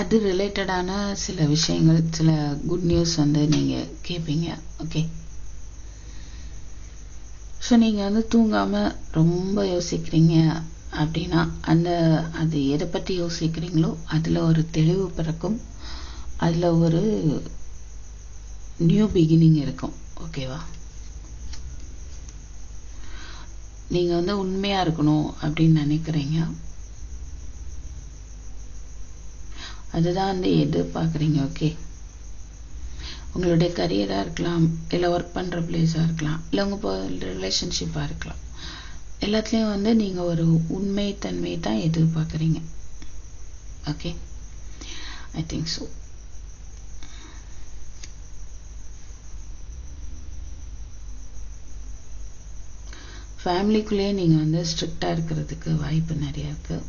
அது ரிலேட்டடான சில விஷயங்கள், சில குட் நியூஸ் நீங்க கேட்பீங்க. ஓகே, ஸோ நீங்க தூங்காம ரொம்ப யோசிக்கிறீங்க அப்படின்னா அது எதை பற்றி யோசிக்கிறீங்களோ அதில் ஒரு தெளிவு பிறக்கும். அதில் ஒரு நியூ பிகினிங் இருக்கும். ஓகேவா? நீங்க உண்மையா இருக்கணும் அப்படின்னு நினைக்கிறீங்க. அதுதான் எதிர்பார்க்குறீங்க. ஓகே, உங்களுடைய கரியராக இருக்கலாம், இல்லை ஒர்க் பண்ணுற பிளேஸாக இருக்கலாம், இல்லை உங்கள் ரிலேஷன்ஷிப்பாக இருக்கலாம். எல்லாத்துலேயும் நீங்கள் ஒரு உண்மைத்தன்மை தான் எதிர்பார்க்குறீங்க. Okay, I think so. ஃபேமிலிக்குள்ளேயே நீங்கள் ஸ்ட்ரிக்டாக இருக்கிறதுக்கு வாய்ப்பு நிறையா இருக்குது.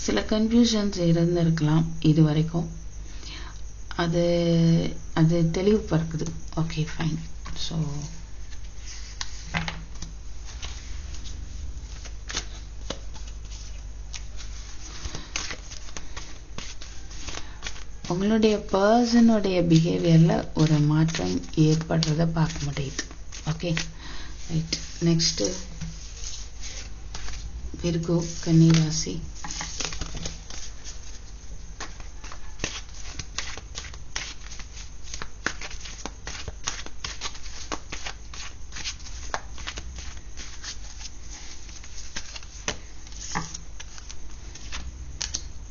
சில கன்ஃபியூஷன்ஸ் இருந்திருக்கலாம் இது வரைக்கும். அது தெளிவுபடுத்துது. Okay fine. ஸோ உங்களுடைய பர்சனுடைய பிஹேவியர்ல ஒரு மாற்றம் ஏற்படுறத பார்க்க முடியுது. Okay right. நெக்ஸ்ட் விர்கோ கன்னி ராசி.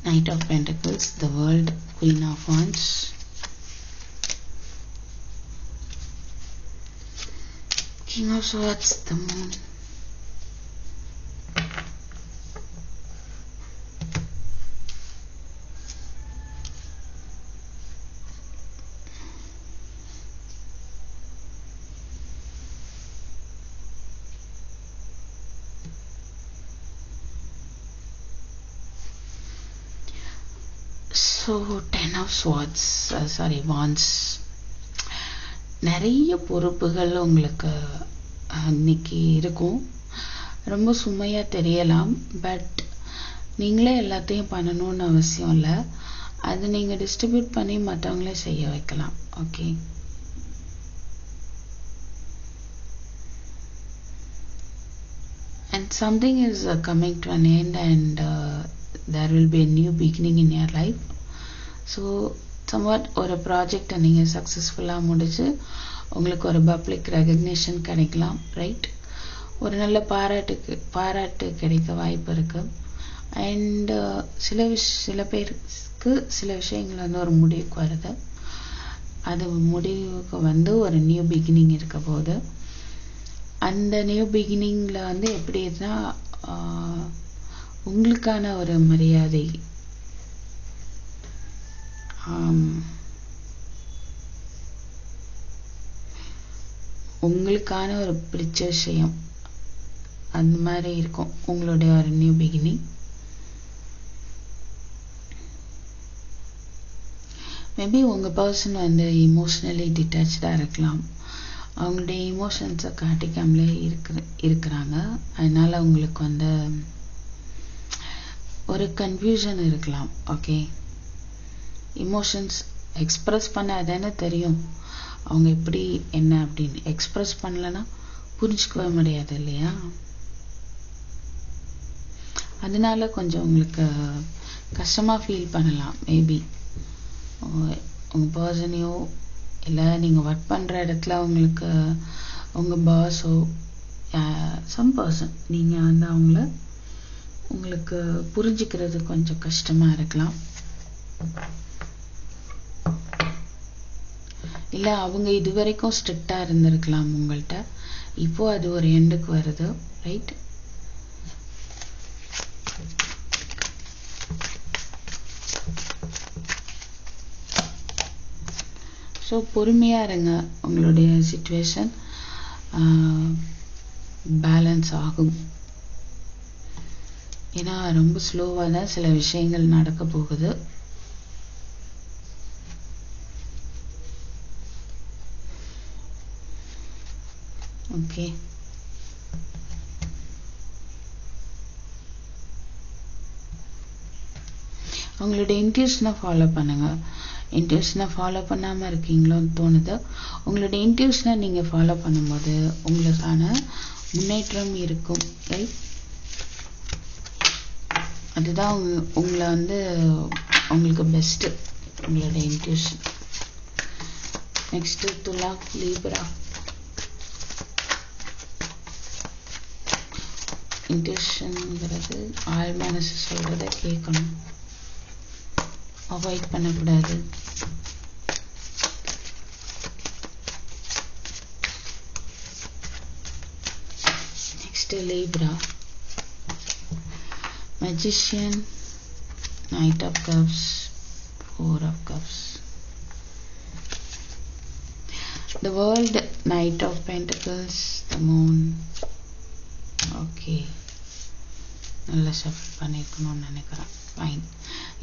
Knight of Pentacles, the World, Queen of Wands, King of Swords, the Moon, so 10 of Swords, Wands. நிறைய பொறுப்புகள் உங்களுக்கு இன்னைக்கு இருக்கும். ரொம்ப சுமையாக தெரியலாம். பட் நீங்களே எல்லாத்தையும் பண்ணணும்னு அவசியம் இல்லை. அது நீங்கள் டிஸ்ட்ரிபியூட் பண்ணி மற்றவங்களே செய்ய வைக்கலாம். Okay. And something is coming to an end, and there will be a new beginning in your life. So somewhat ஒரு ப்ராஜெக்டை நீங்கள் சக்ஸஸ்ஃபுல்லாக முடிச்சு உங்களுக்கு ஒரு பப்ளிக் ரெகக்னிஷன் கிடைக்கலாம். ரைட். ஒரு நல்ல பாராட்டு கிடைக்க வாய்ப்பு இருக்கு. அண்ட் சில பேருக்கு சில விஷயங்கள் வந்து ஒரு முடிவுக்கு வருது. அது முடிவுக்கு வந்து ஒரு நியூ பிகினிங் இருக்க போது. அந்த நியூ பிகினிங்கில் வந்து எப்படின்னா உங்களுக்கான ஒரு மரியாதை, உங்களுக்கான ஒரு பிடிச்ச விஷயம், அந்த மாதிரி இருக்கும் உங்களுடைய ஒரு நியூ பிகினிங். மேபி உங்கள் பர்சன் வந்து இமோஷ்னலி டிட்டாச்சாக இருக்கலாம். அவங்களுடைய இமோஷன்ஸை காட்டிக்காமலே இருக்கிறாங்க. அதனால் உங்களுக்கு வந்து ஒரு கன்ஃபியூஷன் இருக்கலாம். ஓகே. இமோஷன்ஸ் எக்ஸ்ப்ரெஸ் பண்ண அதானே தெரியும் அவங்க எப்படி என்ன அப்படின்னு. எக்ஸ்ப்ரெஸ் பண்ணலன்னா புரிஞ்சுக்கவே முடியாது இல்லையா? அதனால கொஞ்சம் உங்களுக்கு கஷ்டமாக ஃபீல் பண்ணலாம். மேபி உங்கள் பர்சனையோ இல்லை நீங்கள் ஒர்க் பண்ணுற இடத்துல உங்களுக்கு உங்கள் பாஸோ சம் பர்சன் நீங்கள் வந்து அவங்கள உங்களுக்கு புரிஞ்சுக்கிறது கொஞ்சம் கஷ்டமாக இருக்கலாம். இல்லை அவங்க இது வரைக்கும் ஸ்ட்ரிக்டாக இருந்திருக்கலாம் உங்கள்கிட்ட. இப்போ அது ஒரு எண்டுக்கு வருது. ரைட். ஸோ பொறுமையாக இருங்க. உங்களுடைய சிச்சுவேஷன் பேலன்ஸ் ஆகும். ஏன்னா ரொம்ப ஸ்லோவாக தான் சில விஷயங்கள் நடக்க போகுது. ஓகே. உங்களுடைய இன்ட்யூஷனை ஃபாலோ பண்ணுங்க. இன்ட்யூஷனை ஃபாலோ பண்ணாமல் இருக்கீங்களோன்னு தோணுது. உங்களுடைய இன்ட்யூஷனை நீங்கள் ஃபாலோ பண்ணும்போது உங்களுக்கான முன்னேற்றம் இருக்கும். ரைட். அதுதான் உங்களை வந்து உங்களுக்கு பெஸ்ட்டு, உங்களுடைய இன்ட்யூஷன். நெக்ஸ்ட்டு துலா, லீப்ரா. இன்ட்யூஷன்ங்கிறது ஆள் மனசு சொல்கிறத கேட்கணும், அவாய்ட் பண்ணக்கூடாது. Next Libra, Magician, Knight of Cups, Four of Cups. The World, Knight of Pentacles, the Moon. Okay, நல்லா ஷஃபிள் பண்ணியிருக்கணும்னு நினைக்கிறேன். ஃபைன்,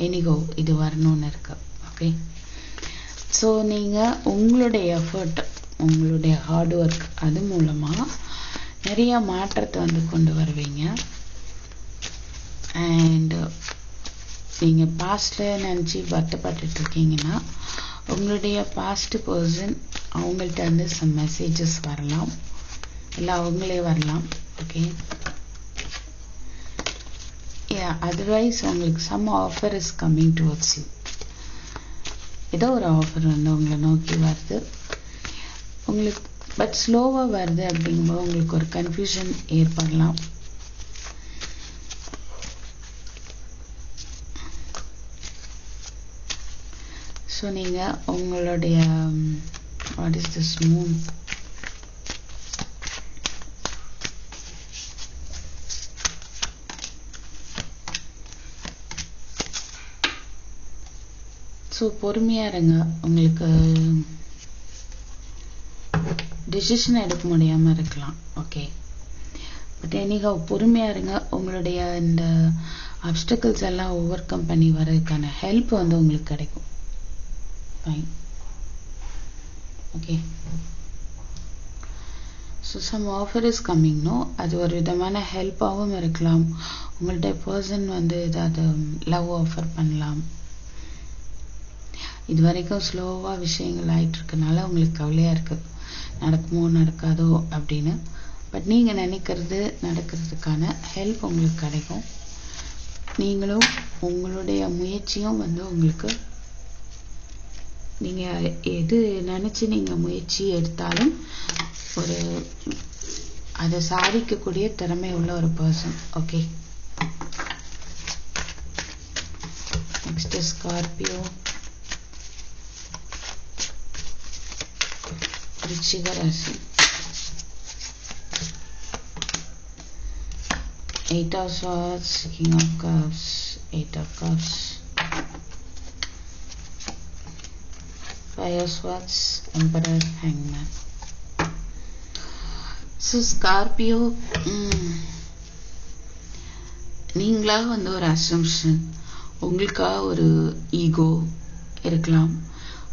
எனிகோ இது வரணும்னு இருக்கு. ஓகே, ஸோ நீங்கள் உங்களுடைய எஃபர்ட், உங்களுடைய ஹார்ட் ஒர்க், அது மூலமாக நிறைய மாற்றத்தை வந்து கொண்டு வருவீங்க. அண்ட் நீங்கள் பாஸ்டில் நினச்சி வருத்தப்பட்டு இருக்கீங்கன்னா உங்களுடைய பாஸ்ட் பர்சன் அவங்கள்ட்ட வந்து சம் மெசேஜஸ் வரலாம், இல்லை அவங்களே வரலாம். ஓகே, அதர்வைஸ் உங்களுக்கு some offer is coming towards you. ஏதோ ஒரு ஆஃபர் வந்து உங்களை நோக்கி வருது உங்களுக்கு, பட் ஸ்லோவாக வருது. அப்படிங்கும்போது உங்களுக்கு ஒரு கன்ஃபியூஷன் ஏற்படலாம். ஸோ நீங்கள் உங்களுடைய what is this Moon, so பொறுமையாக இருங்க. உங்களுக்கு டிசிஷன் எடுக்க முடியாமல் இருக்கலாம். ஓகே, பட் எனிஹவ் பொறுமையாக இருங்க. உங்களுடைய இந்த அப்டக்கிள்ஸ் எல்லாம் ஓவர் கம் பண்ணி வர்றதுக்கான ஹெல்ப் வந்து உங்களுக்கு கிடைக்கும். Fine, okay. So some offer is கம்மிங்னோ, அது ஒரு விதமான ஹெல்ப்பாகவும் இருக்கலாம். உங்கள்கிட்ட பர்சன் வந்து ஏதாவது லவ் ஆஃபர் பண்ணலாம். இது வரைக்கும் ஸ்லோவாக விஷயங்கள் ஆகிட்டு இருக்கனால உங்களுக்கு கவலையாக இருக்குது, நடக்குமோ நடக்காதோ அப்படின்னு. பட் நீங்கள் நினைக்கிறது நடக்கிறதுக்கான ஹெல்ப் உங்களுக்கு கிடைக்கும். நீங்களும் உங்களுடைய முயற்சியும் வந்து உங்களுக்கு, நீங்கள் எது நினச்சி நீங்கள் முயற்சி எடுத்தாலும் ஒரு அதை சாதிக்கக்கூடிய திறமை உள்ள ஒரு பர்சன். ஓகே, நெக்ஸ்ட் ஸ்கார்பியோ, விருச்சிக ராசி. 8 of Swords, King of Cups, 8 of Cups, 5 of Swords, Emperor, Hangman. So Scorpio, நீங்களாக வந்து ஒரு அசம்ஷன், உங்களுக்காக ஒரு ஈகோ இருக்கலாம்.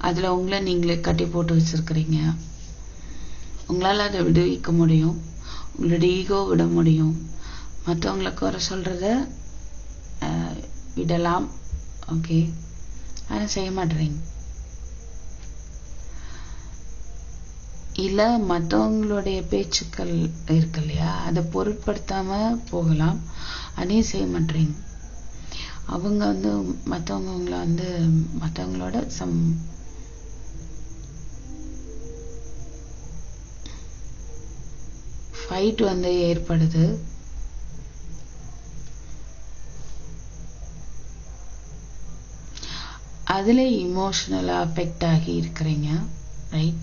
அதில் உங்களை நீங்களே கட்டி போட்டு வச்சுருக்கிறீங்க. உங்களால் அதை விடுவிக்க முடியும், உங்களுடைய ஈகோ விட முடியும். மற்றவங்களை குறை சொல்கிறத விடலாம். ஓகே, ஆனால் செய்ய மாட்டேறீங்க. இல்லை மற்றவங்களுடைய பேச்சுக்கள் இருக்கு இல்லையா, அதை பொருட்படுத்தாமல் போகலாம், அதையும் செய்ய மாட்டேறீங்க. அவங்க வந்து மற்றவங்களை வந்து மற்றவங்களோட சம் ஃபைட் வந்து ஏற்படுது. அதில் இமோஷனலாக அஃபெக்ட் ஆகி இருக்கிறீங்க, ரைட்?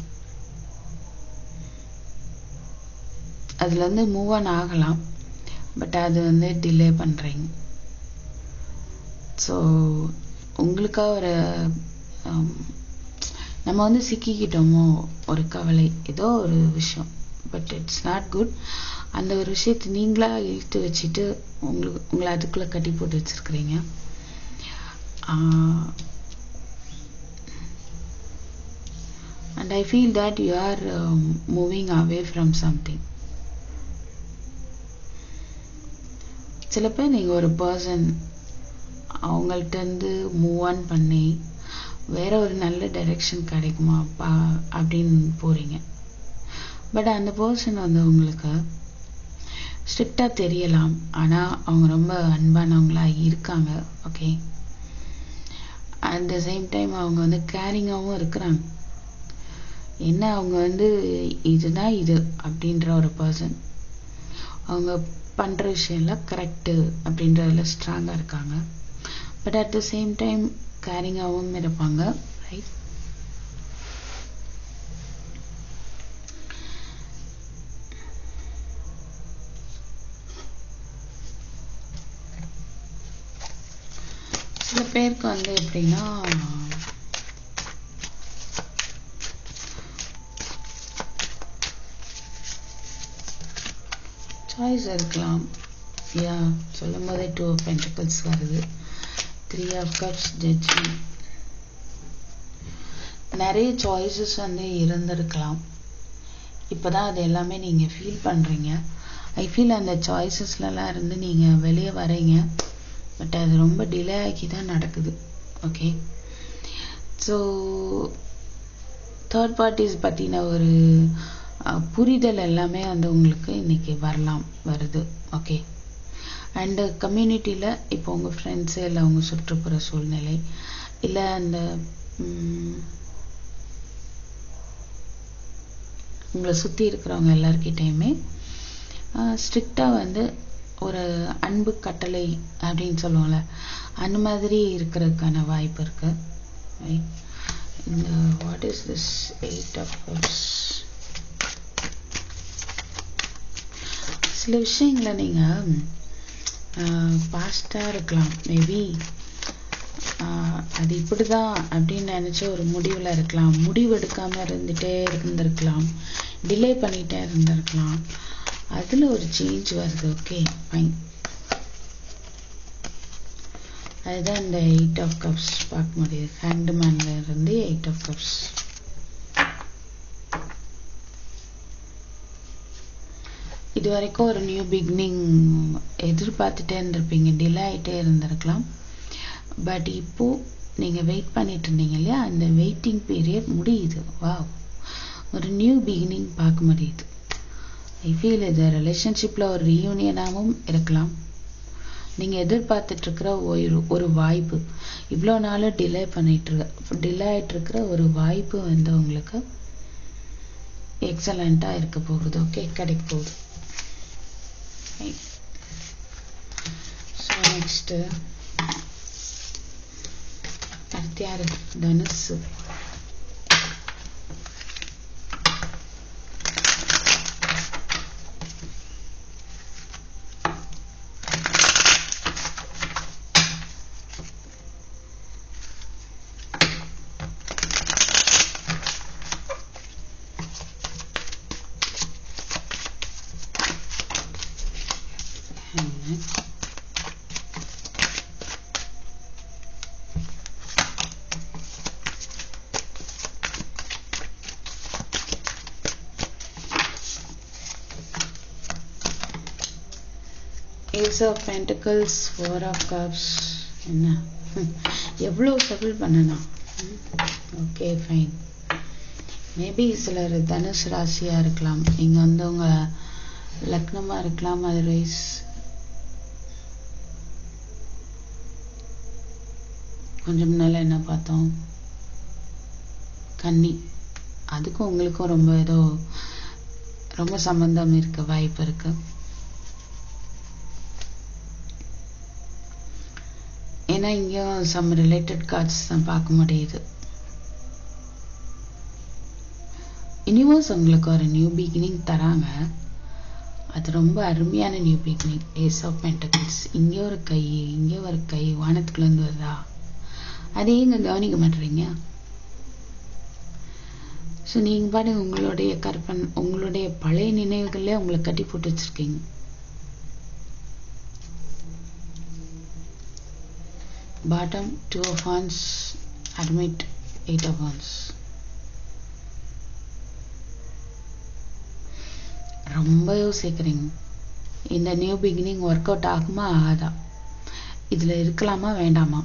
அதில் வந்து மூவ் ஆன் ஆகலாம், பட் அது வந்து டிலே பண்ணுறீங்க. ஸோ உங்களுக்காக ஒரு நம்ம வந்து சிக்கிக்கிட்டோமோ ஒரு கவலை, ஏதோ ஒரு விஷயம், பட் இட்ஸ் நாட் குட். அந்த ஒரு விஷயத்தை நீங்களா இழுத்து வச்சுட்டு உங்களை அதுக்குள்ளே கட்டி போட்டு வச்சுருக்கிறீங்க. And I feel that you are moving away from something. சில பேர் நீங்கள் ஒரு பர்சன் அவங்கள்ட்டேருந்து மூவ் ஆன் பண்ணி வேற ஒரு நல்ல டைரெக்ஷன் கிடைக்குமா அப்படின்னு போகிறீங்க. பட் அந்த பர்சன் வந்து உங்களுக்கு ஸ்ட்ரிக்டாக தெரியலாம், ஆனால் அவங்க ரொம்ப அன்பானவங்களாக இருக்காங்க. Okay, at the same time அவங்க வந்து கேரிங்காகவும் இருக்கிறாங்க. என்ன, அவங்க வந்து இதுதான் இது அப்படின்ற ஒரு பர்சன். அவங்க பண்ணுற விஷயம்லாம் கரெக்டு அப்படின்றதுல ஸ்ட்ராங்காக இருக்காங்க. But at the same time கேரிங்காகவும் இருப்பாங்க, ரைட்? சில பேருக்கு வந்து எப்படின்னா சாய்ஸ் இருக்கலாம். யா சொல்லும் போதே 2 of Pentacles வருது. 3 of Cups, Judgment. நிறைய சாய்ஸஸ் வந்து இருந்திருக்கலாம். இப்போதான் அது எல்லாமே நீங்கள் ஃபீல் பண்ணுறீங்க. ஐ ஃபீல் அந்த சாய்ஸஸ்லாம் இருந்து நீங்கள் வெளியே வரீங்க. பட் அது ரொம்ப டிலே ஆகி தான் நடக்குது. ஓகே, ஸோ தேர்ட் பார்ட்டிஸ் பற்றின ஒரு புரிதல் எல்லாமே வந்து உங்களுக்கு இன்னைக்கு வருது. ஓகே, அண்டு கம்யூனிட்டியில் இப்போ உங்கள் ஃப்ரெண்ட்ஸு இல்லை உங்கள் சுற்றுப்புற சூழ்நிலை இல்லை அந்த உங்களை சுற்றி இருக்கிறவங்க எல்லார்கிட்டையுமே ஸ்ட்ரிக்டாக வந்து ஒரு அன்பு கட்டளை அப்படின்னு சொல்லுவோம்ல, அந்த மாதிரி இருக்கிறதுக்கான வாய்ப்பு இருக்கு. இந்த what is this 8 of Cups? சில விஷயங்களை நீங்கள் பாஸ்டாக இருக்கலாம், மேபி அது இப்படிதான் அப்படின்னு நினச்ச ஒரு முடிவில் இருக்கலாம், முடிவு எடுக்காமல் இருந்திருக்கலாம், டிலே பண்ணிகிட்டே இருந்திருக்கலாம். அதில் ஒரு சேஞ்ச் வருது. Okay, fine. அதுதான் இந்த 8 of Cups பார்க்க முடியுது. ஹேங்க்டு மேன்ல இருந்து 8 of Cups. இது வரைக்கும் ஒரு நியூ பிகினிங் எதிர்பார்த்துட்டே இருந்திருப்பீங்க, டிலே ஆகிட்டே இருந்திருக்கலாம். பட் இப்போ நீங்கள் வெயிட் பண்ணிட்டு இருந்தீங்க இல்லையா, அந்த வெயிட்டிங் பீரியட் முடியுது. வாவ், ஒரு நியூ பிகினிங் பார்க்க முடியுது. ஐ ஃபீல் இது ரிலேஷன்ஷிப்பில் ஒரு ரீயூனியனாகவும் இருக்கலாம். நீங்கள் எதிர்பார்த்துட்டு இருக்கிற ஒரு வாய்ப்பு, இவ்வளோ நாள் டிலே ஆகிட்டு இருக்கிற ஒரு வாய்ப்பு வந்து உங்களுக்கு எக்ஸலண்ட்டாக இருக்க போகுது. ஓகே, கிடைக்க போகுது. ஸோ நெக்ஸ்ட்டு அடுத்து யாரு? தனுசு. Ace of Pentacles, 4 of Cups. என்ன எவ்வளோ சபிள் பண்ணணும்? Okay, fine. மேபி சிலர் தனுசு ராசியாக இருக்கலாம், நீங்கள் வந்து உங்கள் லக்னமாக இருக்கலாம். அதர்வைஸ் கொஞ்சம் முன்னால் என்ன பார்த்தோம், கன்னி. அதுக்கும் உங்களுக்கும் ரொம்ப சம்பந்தம் இருக்க வாய்ப்பு இருக்கு. ஏன்னா இங்கேயும் சம் ரிலேட்டட் கார்ட்ஸ் தான் பார்க்க முடியுது. யூனிவர்ஸ் உங்களுக்கு ஒரு நியூ பிகினிங் தராங்க. அது ரொம்ப அருமையான new beginning. Ace of pentacles. இங்கே ஒரு கை வானத்துக்குள்ளேருந்து வருதா? அதே இங்கே கவனிக்க மாட்டேறீங்க. ஸோ நீங்கள் பாட்டு உங்களுடைய பழைய நினைவுகளே உங்களை கட்டி போட்டு வச்சிருக்கீங்க. Bottom 2 of Wands, Hermit, 8 of Wands. ரொம்ப யோசிக்கிறீங்க, இந்த நியூ பிகினிங் ஒர்க் அவுட் ஆகுமா ஆகாதா, இதில் இருக்கலாமா வேண்டாமா?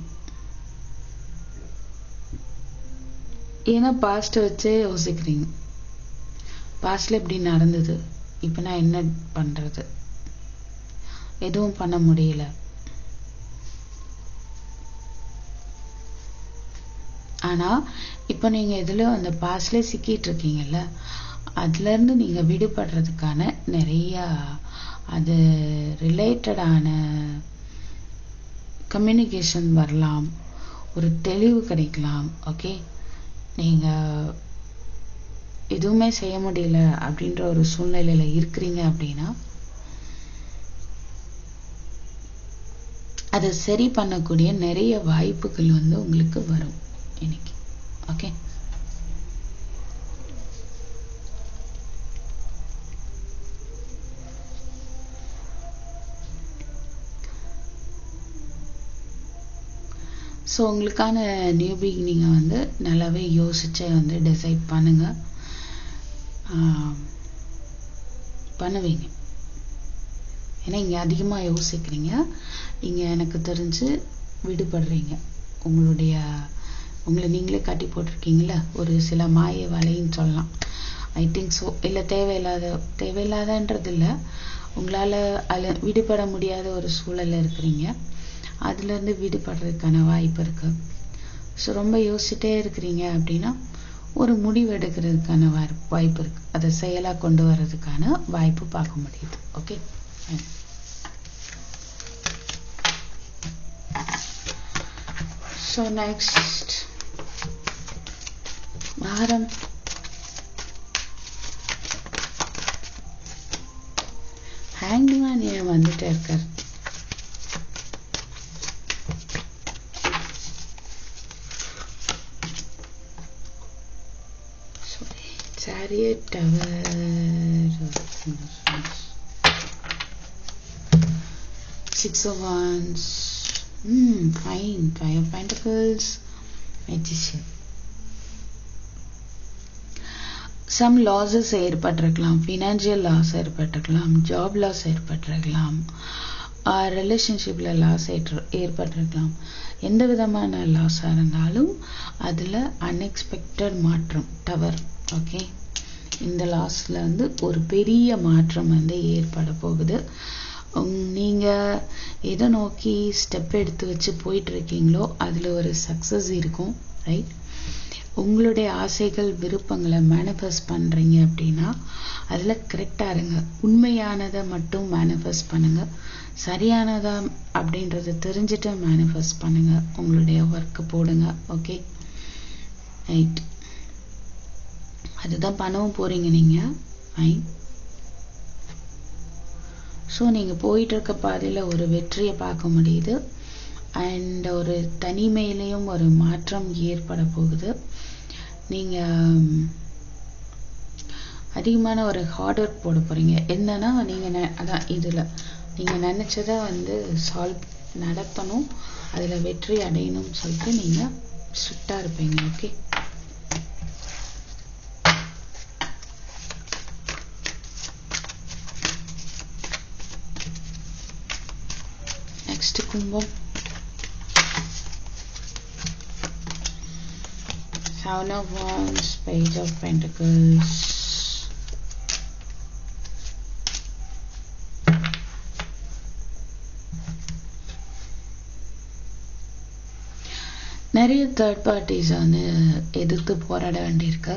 ஏன்னா பாஸ்ட்டை வச்சே யோசிக்கிறீங்க. பாஸ்டில் எப்படி நடந்தது, இப்போ நான் என்ன பண்ணுறது, எதுவும் பண்ண முடியல. ஆனால் இப்போ நீங்கள் எதில் அந்த பாஸ்ட்லேயே சிக்கிட்டு இருக்கீங்கல்ல, அதுலேருந்து நீங்கள் விடுபடுறதுக்கான நிறையா அது ரிலேட்டடான கம்யூனிகேஷன் வரலாம், ஒரு தெளிவு கிடைக்கலாம். ஓகே, நீங்கள் எதுவுமே செய்ய முடியல அப்படின்ற ஒரு சூழ்நிலையில் இருக்கிறீங்க அப்படின்னா அதை சரி பண்ணக்கூடிய நிறைய வாய்ப்புகள் வந்து உங்களுக்கு வரும் இன்னைக்கு. ஓகே, ஸோ உங்களுக்கான நியூ பிகினிங்கை வந்து நல்லாவே யோசிச்சு வந்து டிசைட் பண்ணுங்க. பண்ணுவீங்க. ஏன்னா இங்கே அதிகமாக யோசிக்கிறீங்க. இங்கே எனக்கு தெரிஞ்சு விடுபடுறீங்க. உங்களை நீங்களே காட்டி போட்டிருக்கீங்களா, ஒரு சில மாய வலைன்னு சொல்லலாம். ஐ திங்க் ஸோ. இல்லை தேவையில்லாதன்றது இல்லை, உங்களால் அதில் விடுபட முடியாத ஒரு சூழலில் இருக்கிறீங்க. அதுலேருந்து விடுபடுறதுக்கான வாய்ப்பு இருக்குது. ஸோ ரொம்ப யோசிச்சுட்டே இருக்கிறீங்க அப்படின்னா ஒரு முடிவு எடுக்கிறதுக்கான வாய்ப்பு இருக்குது. அதை செயலாக கொண்டு வர்றதுக்கான வாய்ப்பு பார்க்க முடியுது. ஓகே. ஸோ நெக்ஸ்ட் வாரம் ஹேங்க்மேன் ஏன் வந்துட்டே இருக்கார்? Chariot Tower, 6 of Wands, fine. 5 of Pentacles, Magician. Some losses ஏற்பட்டிருக்கலாம், ஃபினான்ஷியல் லாஸ் ஏற்பட்டிருக்கலாம், ஜாப் லாஸ் ஏற்பட்டிருக்கலாம், ரிலேஷன்ஷிப்பில் லாஸ் ஏற்பட்டிருக்கலாம். எந்த விதமான லாஸாக இருந்தாலும் அதில் அன்எக்ஸ்பெக்டட் மாற்றம் டவர். ஓகே. இந்த லாஸில் வந்து ஒரு பெரிய மாற்றம் வந்து ஏற்பட போகுது. நீங்கள் எதை நோக்கி ஸ்டெப் எடுத்து வச்சு போயிட்டுருக்கீங்களோ அதில் ஒரு சக்ஸஸ் இருக்கும். ரைட். உங்களுடைய ஆசைகள் விருப்பங்களை மேனிஃபெஸ்ட் பண்ணுறீங்க அப்படின்னா அதில் கரெக்டாக இருங்க. உண்மையானதை மட்டும் மேனிஃபெஸ்ட் பண்ணுங்கள். சரியானதா அப்படின்றத தெரிஞ்சுட்டு மேனிஃபெஸ்ட் பண்ணுங்கள். உங்களுடைய ஒர்க்கை போடுங்க. ஓகே. ரைட். அதுதான் பண்ணவும் போகிறீங்க நீங்கள். ஃபைன். ஸோ நீங்கள் போயிட்டு இருக்க பாதையில் ஒரு வெற்றியை பார்க்க முடியுது. அண்ட் ஒரு தனிமையிலையும் ஒரு மாற்றம் ஏற்பட போகுது. நீங்கள் அதிகமான ஒரு ஹார்ட் ஒர்க் போட போகிறீங்க. என்னன்னா நீங்கள் அதான் இதில் நீங்கள் நினச்சதை வந்து நடத்தணும், அதில் வெற்றி அடையணும்னு சொல்லிட்டு நீங்கள் ஸ்ட்ரிக்டாக இருப்பீங்க. ஓகே. நெக்ஸ்ட் கும்பம். 7 of Wands, Page of Pentacles, நிறைய தேர்ட் பார்ட்டிஸை வந்து எதிர்த்து போராட வேண்டியிருக்கு.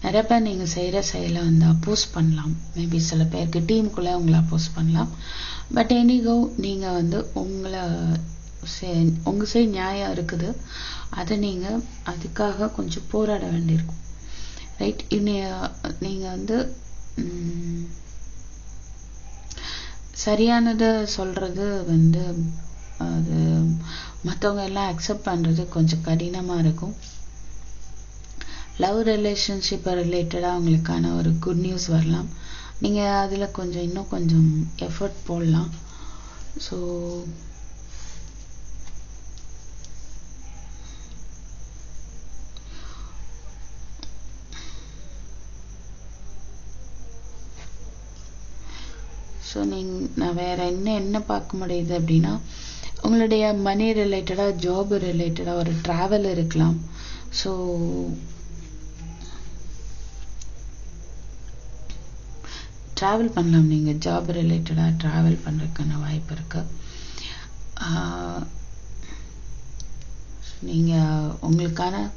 நிறைய பேர் நீங்கள் செய்கிற செயலை வந்து அப்போஸ் பண்ணலாம். மேபி சில பேருக்கு டீமுக்குள்ளே உங்களை அப்போஸ் பண்ணலாம். பட் எனிகோ நீங்கள் வந்து உங்கள் சைடு நியாயம் இருக்குது, அதை நீங்கள் அதுக்காக கொஞ்சம் போராட வேண்டியிருக்கும். ரைட். நீங்கள் வந்து சரியானதை சொல்கிறது வந்து அது மற்றவங்க எல்லாம் அக்செப்ட் பண்ணுறது கொஞ்சம் கடினமாக இருக்கும். லவ் ரிலேஷன்ஷிப் ரிலேட்டடாக அவங்களுக்கான ஒரு குட் நியூஸ் வரலாம். நீங்கள் அதில் இன்னும் கொஞ்சம் எஃபர்ட் போடலாம். ஸோ நான் வேறு என்ன பார்க்க முடியுது அப்படின்னா உங்களுடைய மணி ரிலேட்டடாக, ஜாப் ரிலேட்டடாக ஒரு ட்ராவல் இருக்கலாம். ஸோ ட்ராவல் பண்ணலாம். நீங்கள் ஜாப் ரிலேட்டடாக ட்ராவல் பண்ணுறதுக்கான வாய்ப்பு இருக்கு. நீங்கள்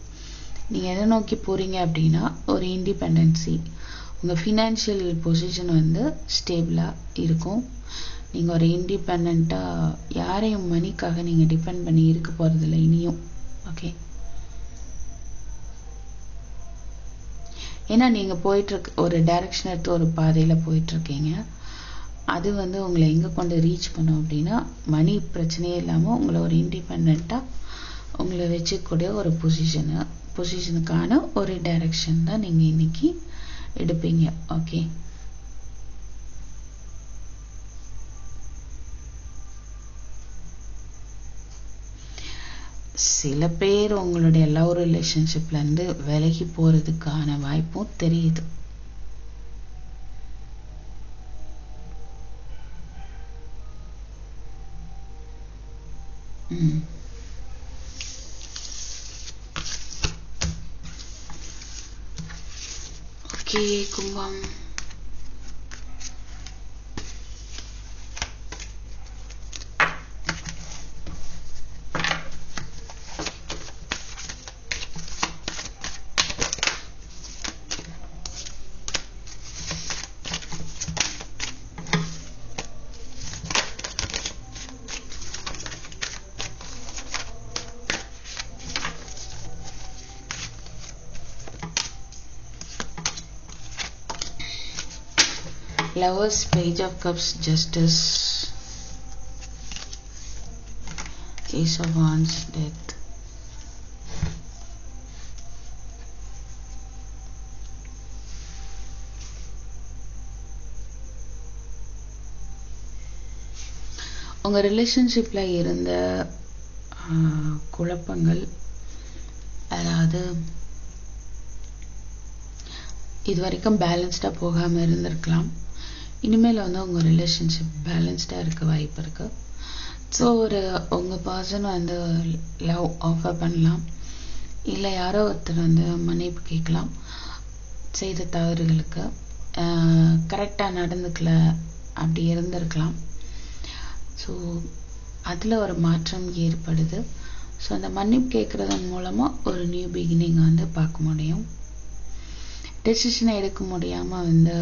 எதை நோக்கி போகிறீங்க அப்படின்னா ஒரு இண்டிபெண்டன்சி. உங்கள் ஃபினான்ஷியல் பொசிஷன் வந்து ஸ்டேபிளாக இருக்கும். நீங்கள் ஒரு இண்டிபெண்ட்டாக யாரையும் மணிக்காக நீங்கள் டிபெண்ட் பண்ணி இருக்க போகிறதில்ல இனியும். ஓகே. ஏன்னா நீங்கள் போயிட்டுருக்கு ஒரு டைரக்ஷன் எடுத்து ஒரு பாதையில் போயிட்டுருக்கீங்க. அது வந்து உங்களை எங்கே கொண்டு ரீச் பண்ணும் அப்படின்னா மணி பிரச்சனையே இல்லாமல் உங்களை ஒரு இண்டிபெண்ட்டாக உங்களை வச்சுக்கூடிய ஒரு பொசிஷனுக்கான ஒரு டைரக்ஷன் தான் நீங்கள் இன்னைக்கு எடுப்பீங்க. ஓகே. சில பேர் உங்களுடைய லவ் ரிலேஷன்ஷிப்ல இருந்து விலகி போறதுக்கான வாய்ப்பும் தெரியுது. ஓகே கும்பம். Lovers, Page of Cups, Justice, Ace of Wands, Death. உங்க ரிலேஷன்ஷிப்ல இருந்த குழப்பங்கள், அதாவது இது வரைக்கும் பேலன்ஸ்டா போகாம இருந்திருக்கலாம். இனிமேல் வந்து உங்க ரிலேஷன்ஷிப் பேலன்ஸ்டா இருக்க வாய்ப்பு இருக்கு. ஸோ உங்க பர்சன் வந்து லவ் ஆஃபர் பண்ணலாம், இல்லை யாரோ ஒருத்தர் வந்து மன்னிப்பு கேட்கலாம். செய்த தவறுகளுக்கு கரெக்டாக நடந்துக்கல அப்படி இருந்திருக்கலாம். ஸோ அதில் ஒரு மாற்றம் ஏற்படுது. ஸோ அந்த மன்னிப்பு கேட்குறதன் மூலமாக ஒரு நியூ பிகினிங் வந்து பார்க்க முடியும். டெசிஷனை எடுக்க முடியாமல் வந்து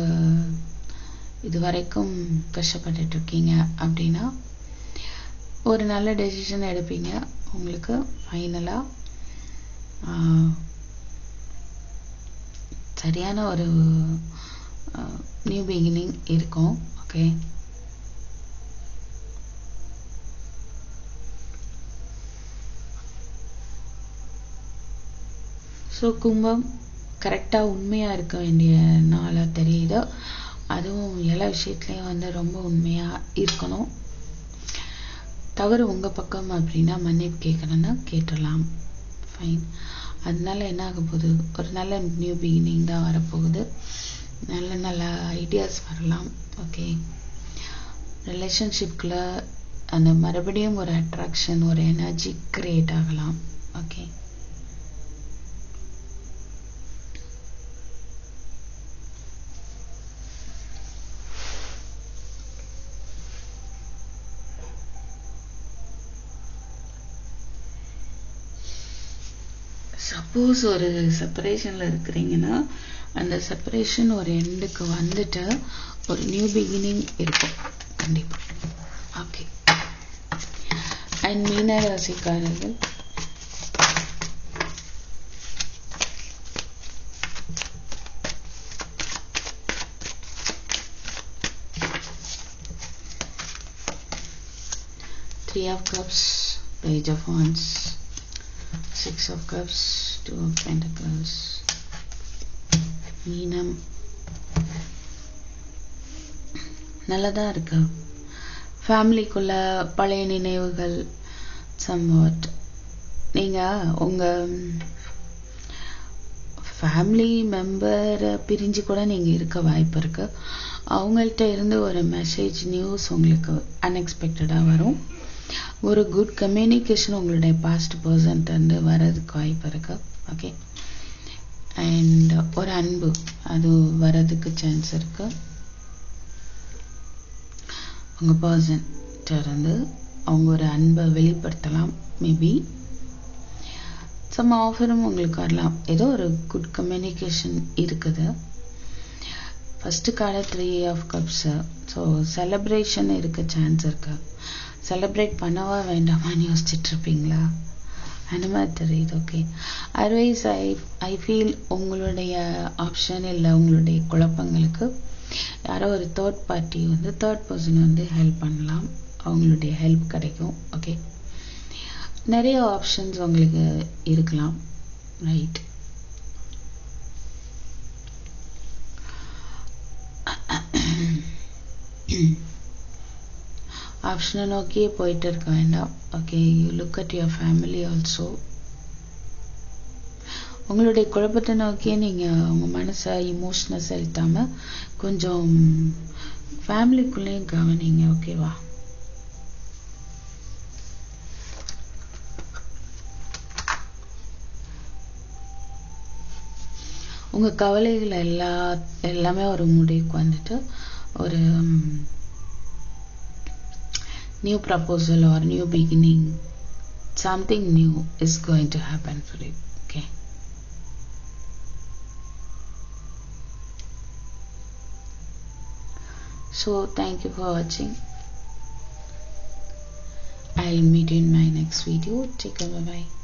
இது வரைக்கும் கஷ்டப்பட்டுட்டு இருக்கீங்க அப்படின்னா ஒரு நல்ல டெசிஷன் எடுப்பீங்க. உங்களுக்கு ஃபைனலாக சரியான ஒரு நியூ பிகினிங் இருக்கும். ஓகே, ஸோ கும்பம் கரெக்டாக உண்மையாக இருக்க வேண்டிய நாளாக தெரியுது. அதுவும் எல்லா விஷயத்துலையும் வந்து ரொம்ப உண்மையாக இருக்கணும். தவறு உங்கள் பக்கம் அப்படின்னா மன்னிப்பு கேட்கணுன்னா கேட்டுடலாம், ஃபைன். அதனால என்ன ஆக போகுது, ஒரு நல்ல நியூ பிகினிங் தான் வரப்போகுது. நல்ல நல்ல ஐடியாஸ் வரலாம். ஓகே, ரிலேஷன்ஷிப்பில் அந்த மறுபடியும் ஒரு அட்ராக்ஷன், ஒரு எனர்ஜி கிரியேட் ஆகலாம். ஓகே, சப்போஸ் ஒரு செப்பரேஷனில் இருக்கிறீங்கன்னா அந்த செப்பரேஷன் ஒரு எண்டுக்கு வந்துட்டு ஒரு நியூ பிகினிங் இருக்கும் கண்டிப்பாக. ஓகே, அண்ட் மீன ராசிக்காரர்கள் Three of Cups, Page of Wands, Six of Cups, Two of Pentacles. மீனம் நல்லதா இருக்கு. ஃபேமிலிக்குள்ள பழைய நினைவுகள் சம்வாட். நீங்க உங்க ஃபேமிலி மெம்பர் பிரிஞ்சு கூட நீங்க இருக்க வாய்ப்பு இருக்கு. அவங்கள்ட்ட இருந்து ஒரு மெசேஜ், நியூஸ் உங்களுக்கு அன்எக்ஸ்பெக்டடா வரும். ஒரு குட் கம்யூனிகேஷன் உங்களுடைய பாஸ்ட் பர்சன்ட் வந்து வர்றதுக்கு வாய்ப்பு இருக்கு. ஓகே, அண்ட் ஒரு அன்பு அது வர்றதுக்கு சான்ஸ் இருக்கு. உங்க பர்சன் இருந்து அவங்க ஒரு அன்பை வெளிப்படுத்தலாம். மேபி சம் ஆஃபரும் உங்களுக்கு வரலாம். ஏதோ ஒரு குட் கம்யூனிகேஷன் இருக்குது. First card 3 of Cups. So celebration இருக்க சான்ஸ் இருக்கு. செலிப்ரேட் பண்ணவா வேண்டாமான்னு யோசிச்சுட்டு இருப்பீங்களா, அந்த மாதிரி தெரியுது. ஓகே, அதர்வைஸ் ஐ ஃபீல் உங்களுடைய ஆப்ஷன் இல்லை உங்களுடைய குழப்பங்களுக்கு யாரோ ஒரு தேர்ட் பார்ட்டி வந்து தேர்ட் பர்சன் வந்து ஹெல்ப் பண்ணலாம். அவங்களுடைய ஹெல்ப் கிடைக்கும். ஓகே, நிறைய ஆப்ஷன்ஸ் உங்களுக்கு இருக்கலாம். ரைட், ஆப்ஷனை நோக்கியே போயிட்டு இருக்க வேண்டாம். Okay, you look at your family also. உங்களுடைய குழப்பத்தை நோக்கியே நீங்கள் உங்கள் மனசை இமோஷனை செலுத்தாமல் கொஞ்சம் ஃபேமிலிக்குள்ளேயும் கவனிங்க. ஓகேவா? உங்கள் கவலைகள் எல்லாமே ஒரு முடிவுக்கு வந்துட்டு ஒரு new proposal or new beginning, something new is going to happen for you. Okay, so thank you for watching. I'll meet you in my next video. Take care, bye bye.